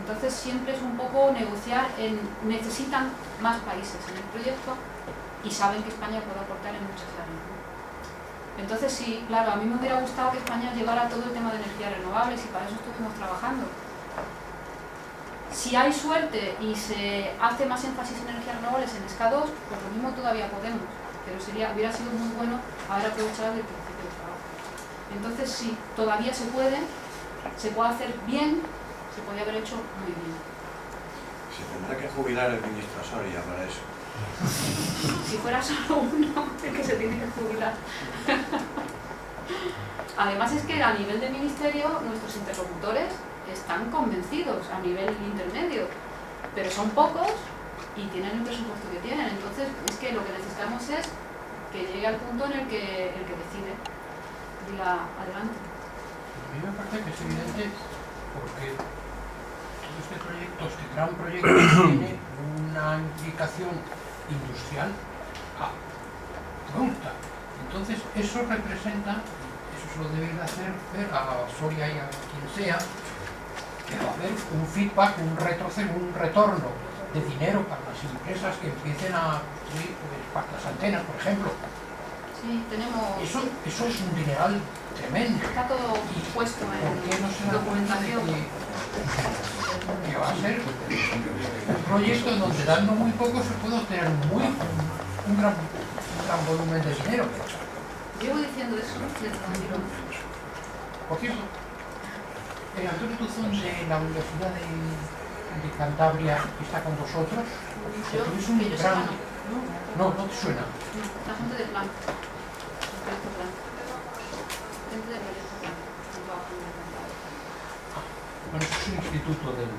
Entonces siempre es un poco negociar necesitan más países en el proyecto y saben que España puede aportar en muchas áreas, ¿no? Entonces sí, claro, a mí me hubiera gustado que España llevara todo el tema de energías renovables y para eso estuvimos trabajando. Si hay suerte y se hace más énfasis en energías renovables en K2, pues lo mismo todavía podemos, pero hubiera sido muy bueno haber aprovechado el principio de trabajo. Entonces sí, todavía se puede hacer bien, se podía haber hecho muy bien. Se tendrá que jubilar el ministro Soria para eso. Si fuera solo uno el que se tiene que jubilar. Además es que a nivel de ministerio nuestros interlocutores están convencidos a nivel intermedio, pero son pocos y tienen el presupuesto que tienen. Entonces es que lo que necesitamos es que llegue al punto en el que decide diga adelante. A mí me parece que es evidente porque todo este proyecto, este gran proyecto tiene una implicación industrial pronta. Entonces eso representa, eso se lo debe de hacer ver a Soria y a quien sea, que va a haber un feedback, un retorno de dinero para las empresas que empiecen a construir, pues, para las antenas, por ejemplo. Sí, tenemos... Eso es un dineral tremendo. Está todo puesto en documentación. Que va a ser un proyecto en donde dando muy poco se puede obtener un gran volumen de dinero. Llevo diciendo eso desde 2011. Por cierto, Antonio Tuzón de la Universidad de Cantabria está con vosotros. Es un gran... No te suena. La gente de Plan. Proyecto Plan. Gente de Proyecto Plan. Bueno, eso es un instituto del...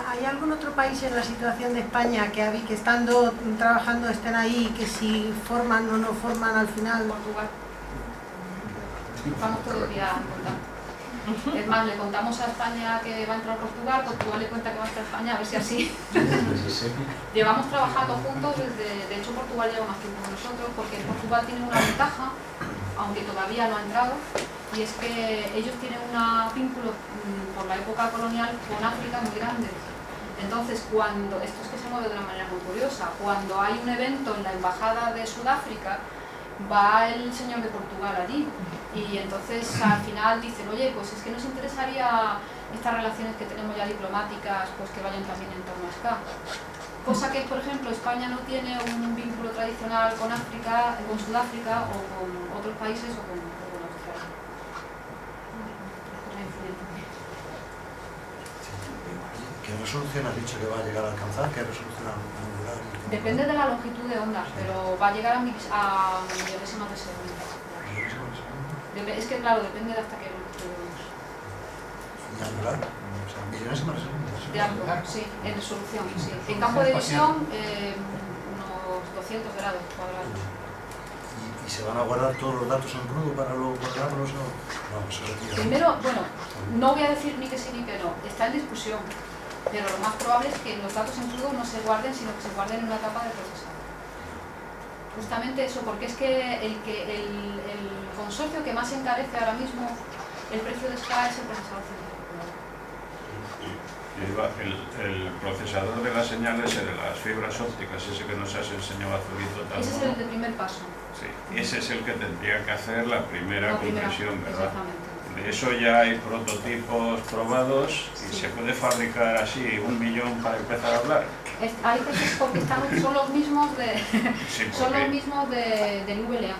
¿Hay algún otro país en la situación de España que estando trabajando estén ahí, que si forman o no forman al final? Portugal. Estamos todo el día en contacto. Es más, le contamos a España que va a entrar Portugal, Portugal le cuenta que va a entrar España, a ver si así. Llevamos trabajando juntos de hecho Portugal lleva más tiempo que nosotros, porque Portugal tiene una ventaja, aunque todavía no ha entrado, y es que ellos tienen un vínculo por la época colonial con África muy grande. Entonces, esto es que se mueve de una manera muy curiosa, cuando hay un evento en la embajada de Sudáfrica, va el señor de Portugal allí, y entonces al final dicen, oye, pues es que nos interesaría estas relaciones que tenemos ya diplomáticas, pues que vayan también en torno a SCA. Cosa que, por ejemplo, España no tiene un vínculo tradicional con África, con Sudáfrica o con otros países o con Australia. ¿Qué resolución has dicho que va a llegar a alcanzar? ¿Qué resolución angular? Depende de la longitud de onda, pero va a llegar a millonésimas de segundo. Es que claro, depende de hasta qué longitud. Y angular, o sea, millones de segundos. De ángulo, sí, en resolución, sí. En campo de visión, unos 200 grados cuadrados. ¿Y se van a guardar todos los datos en crudo para luego guardarlos o no? Se retira. Primero, bueno, no voy a decir ni que sí ni que no, está en discusión, pero lo más probable es que los datos en crudo no se guarden, sino que se guarden en una etapa de procesado. Justamente eso, porque es que el consorcio que más encarece ahora mismo el precio de SCA es el procesador científico. El procesador de las señales es el de las fibras ópticas, ese que nos has enseñado azulito tal. Ese es el de primer paso. Sí, ese es el que tendría que hacer la primera compresión, ¿verdad? Exactamente. De eso ya hay prototipos probados y se puede fabricar así 1 millón para empezar a hablar. Hay procesos porque son los mismos de Sí, son los mismos del VLA.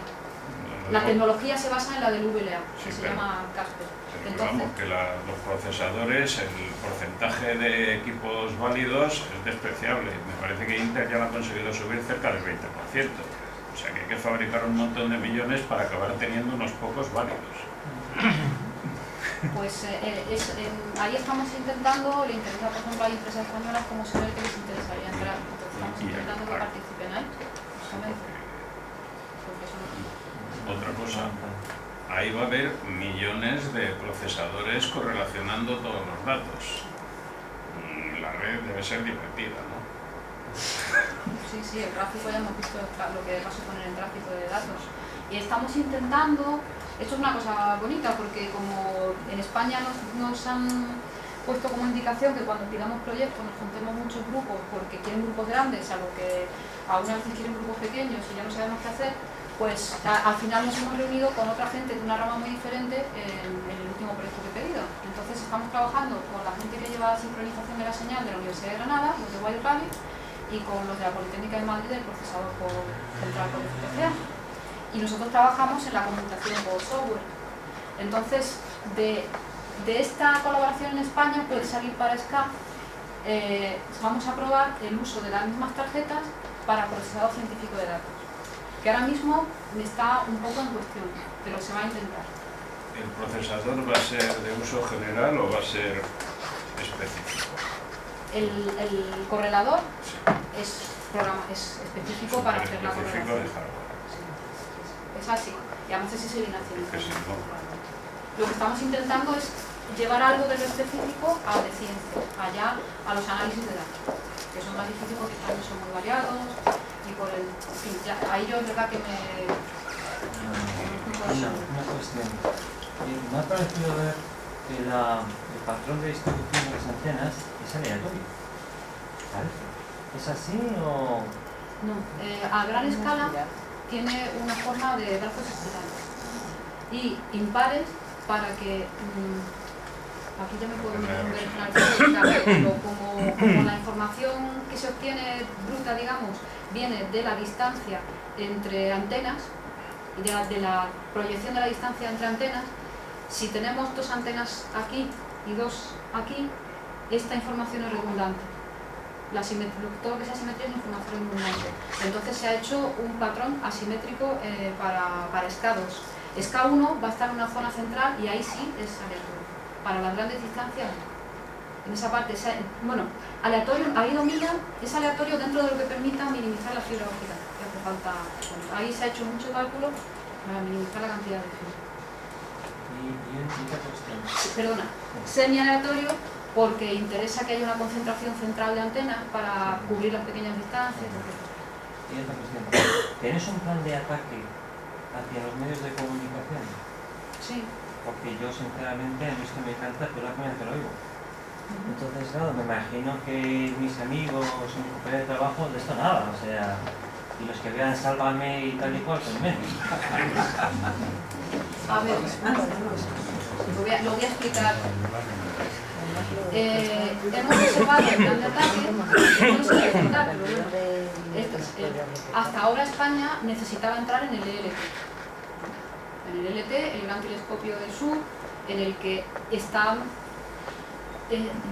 La tecnología se basa en la del VLA, que se llama Casper. Pero vamos, que los procesadores, el porcentaje de equipos válidos es despreciable. Me parece que Intel ya lo ha conseguido subir cerca del 20%. O sea que hay que fabricar un montón de millones para acabar teniendo unos pocos válidos. Pues ahí estamos intentando, le interesa por ejemplo a empresas españolas como se ve que les interesaría entrar. Entonces estamos intentando que participen ahí. Otra cosa, ahí va a haber millones de procesadores correlacionando todos los datos. La red debe ser divertida, ¿no? Sí, el tráfico ya hemos visto lo que va a suponer el tráfico de datos. Y estamos intentando, esto es una cosa bonita porque como en España nos han puesto como indicación que cuando pidamos proyectos nos juntemos muchos grupos porque quieren grupos grandes, a lo que algunas veces quieren grupos pequeños y ya no sabemos qué hacer, pues al final nos hemos reunido con otra gente de una rama muy diferente en el último proyecto que he pedido. Entonces estamos trabajando con la gente que lleva la sincronización de la señal de la Universidad de Granada, los de Wild Rabbit, y con los de la Politécnica de Madrid del procesador central por especial. Y nosotros trabajamos en la computación por software. Entonces, de esta colaboración en España puede salir para SCA, vamos a probar el uso de las mismas tarjetas para procesador científico de datos, que ahora mismo está un poco en cuestión, pero se va a intentar. ¿El procesador va a ser de uso general o va a ser específico? El correlador es específico para hacer la correlación. De hardware. Sí. Es así, y además ese se viene haciendo. Que sí, ¿no? Lo que estamos intentando es llevar algo de lo específico a de ciencia, allá a los análisis de datos, que son más difíciles porque también son muy variados y por el... En fin, ahí yo es verdad que me... Una cuestión. Me ha parecido ver que el patrón de distribución de las antenas es aleatorio. ¿Parece? ¿Es así o...? No, a gran escala tiene una forma de brazos espirales y impares para que... aquí ya me puedo ver pero como la información que se obtiene bruta, digamos, viene de la distancia entre antenas y de la proyección de la distancia entre antenas, si tenemos 2 antenas aquí y 2 aquí, esta información es redundante. Todo lo que sea simetría es información redundante. Entonces se ha hecho un patrón asimétrico para SCA2. SCA1 va a estar en una zona central y ahí sí es aleatorio. Para las grandes distancias, en esa parte, bueno, aleatorio, ahí domina, es aleatorio dentro de lo que permita minimizar la fibra óptica, que hace falta. Ahí se ha hecho mucho cálculo para minimizar la cantidad de fibra. ¿Y otra cuestión? Perdona, semi-aleatorio porque interesa que haya una concentración central de antenas para cubrir las pequeñas distancias, etc. Y otra cuestión, ¿tienes un plan de ataque hacia los medios de comunicación? Sí. Porque yo sinceramente a mí esto me encanta, pero la primera vez que lo oigo. Entonces, claro, me imagino que mis amigos, mis compañeros de trabajo, de esto nada, o sea, y los que vean Sálvame y tal y cual, pues menos. A ver, lo voy a explicar. Hemos observado el plan de ataque, no sé qué contar, pero bueno, hasta ahora España necesitaba entrar en el ELT. En el ELT, el Gran Telescopio del Sur, en el que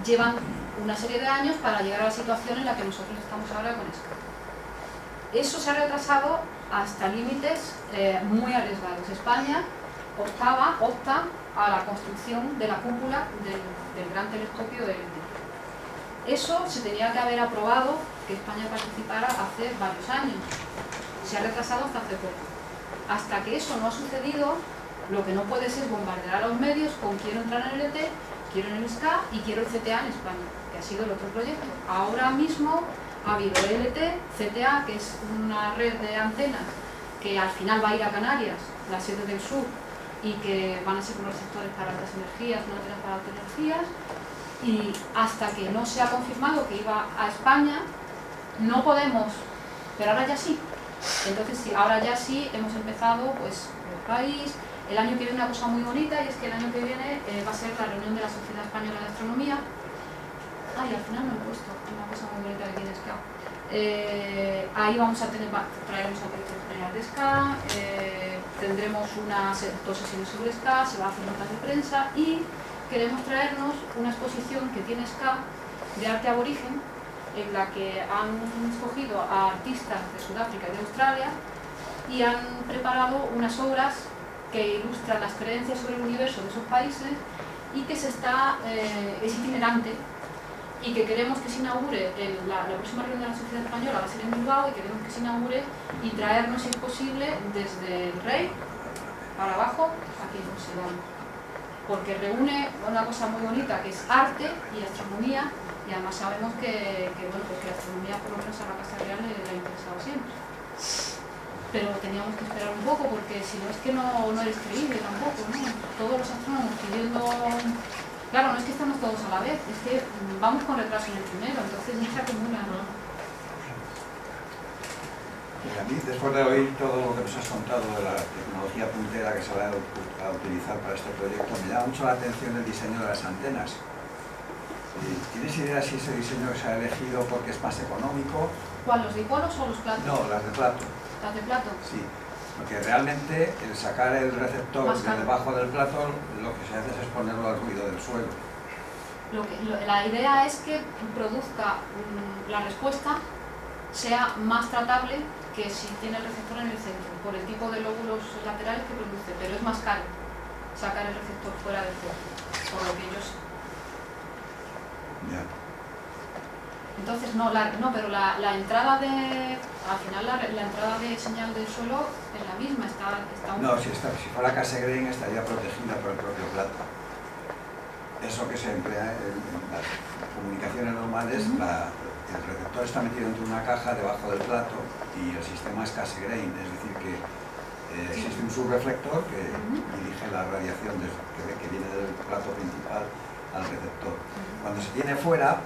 llevan una serie de años para llegar a la situación en la que nosotros estamos ahora con SCA. Eso se ha retrasado hasta límites muy arriesgados. España opta a la construcción de la cúpula del gran telescopio de LT. Eso se tenía que haber aprobado que España participara hace varios años. Se ha retrasado hasta hace poco. Hasta que eso no ha sucedido, lo que no puedes es bombardear a los medios con quiero entrar en el LT, quiero en el SCA y quiero el CTA en España, que ha sido el otro proyecto. Ahora mismo ha habido LT, CTA, que es una red de antenas que al final va a ir a Canarias, la sede del sur, y que van a ser unos sectores para altas energías, no antenas para altas energías, y hasta que no se ha confirmado que iba a España, no podemos, pero ahora ya sí. Entonces sí, ahora ya sí hemos empezado pues el país. El año que viene una cosa muy bonita, y es que el año que viene va a ser la reunión de la Sociedad Española de Astronomía. Ay, al final no lo he puesto, una cosa muy bonita que tiene SCA. Ahí vamos a traeremos al director general de SCA, tendremos dos sesiones sobre SCA, se va a hacer notas de prensa y queremos traernos una exposición que tiene SCA de arte aborigen, en la que han escogido a artistas de Sudáfrica y de Australia y han preparado unas obras que ilustran las creencias sobre el universo de esos países y que es itinerante y que queremos que se inaugure la próxima reunión de la Sociedad Española va a ser en Bilbao y queremos que se inaugure y traernos, si es posible, desde el Rey para abajo aquí en Oxidón, porque reúne una cosa muy bonita que es arte y astronomía. Y además sabemos que la astronomía, por lo menos a la Casa Real, le ha interesado siempre. Pero teníamos que esperar un poco, porque si no es que no eres creíble tampoco, ¿no? Todos los astrónomos pidiendo... Claro, no es que estamos todos a la vez, es que vamos con retraso en el primero, entonces ya se acumula, ¿no? A mí, después de oír todo lo que nos has contado de la tecnología puntera que se va a utilizar para este proyecto, me llama mucho la atención el diseño de las antenas. ¿Tienes idea si ese diseño se ha elegido porque es más económico? ¿Cuál, los dipolos o los platos? No, las de plato. ¿Las de plato? Sí. Porque realmente el sacar el receptor de debajo del plato, lo que se hace es exponerlo al ruido del suelo. La idea es que produzca la respuesta sea más tratable que si tiene el receptor en el centro, por el tipo de lóbulos laterales que produce, pero es más caro sacar el receptor fuera del cuerpo, por lo que yo sé. Entonces pero la entrada de al final la entrada de señal del suelo es la misma, si fuera Cassegrain estaría protegida por el propio plato. Eso que se emplea en las comunicaciones normales, el receptor está metido dentro de una caja debajo del plato y el sistema es Cassegrain, es decir que existe un subreflector que dirige la radiación que viene del plato principal al receptor. Cuando se tiene fuera,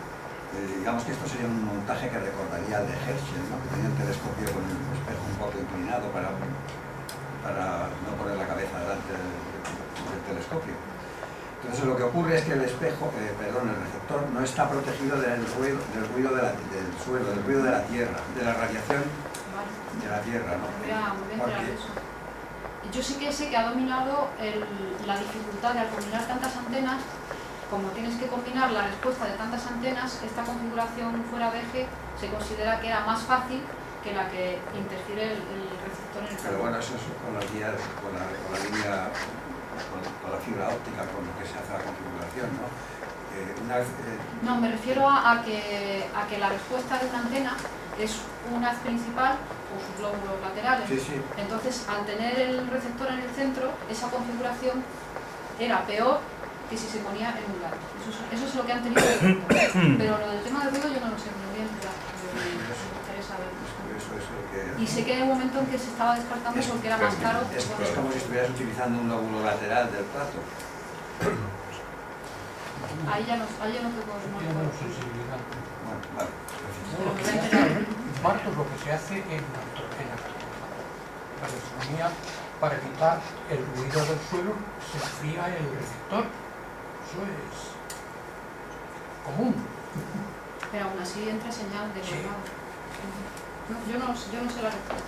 digamos que esto sería un montaje que recordaría al de Herschel, ¿no? Que tenía el telescopio con el espejo un poco inclinado para no poner la cabeza delante del telescopio. Entonces lo que ocurre es que el receptor no está protegido del ruido del suelo, del ruido de la tierra, de la radiación de la tierra, ¿no? Yo sí que sé que ha dominado la dificultad de al combinar tantas antenas. Como tienes que combinar la respuesta de tantas antenas, esta configuración fuera de eje se considera que era más fácil que la que interfiere el receptor en el Pero bueno, eso es con la fibra óptica, con lo que se hace la configuración, ¿no? No, me refiero a que la respuesta de una antena es un haz principal o sus lóbulos laterales. Sí. Entonces, al tener el receptor en el centro, esa configuración era peor que si se ponía en un lado. Eso es lo que han tenido que hacer. Pero lo del tema del ruido yo no lo sé, me voy a enterar. Me interesa ver. Y sé que hay un momento en que se estaba descartando porque era más caro. Es como si estuvieras utilizando un lóbulo lateral del plato. Ahí ya no te puedo Tiene sensibilidad. Bueno, vale. Martos, lo que se hace en la astronomía para evitar el ruido del suelo se enfría el receptor. Eso es común. Pero aún así entra señal de sí. No, yo no sé la respuesta.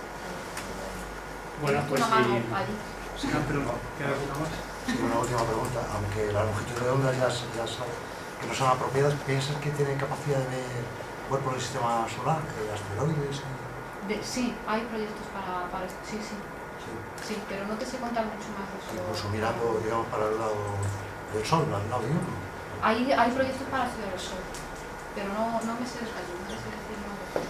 Bueno, pues sí. ¿Queda alguna más? Sí, una última pregunta. Aunque las longitudes de onda que no son apropiadas, ¿piensas que tienen capacidad de ver cuerpos del sistema solar, asteroides? Sí, hay proyectos para esto, sí. Sí, pero no te sé contar mucho más de eso. Incluso mirando, digamos, para el lado del sol, al lado de uno. Hay proyectos para la Ciudad del Sol, pero no me sé decir, no sé decir nombres.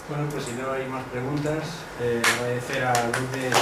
Bueno, pues si no hay más preguntas, agradecer a Lourdes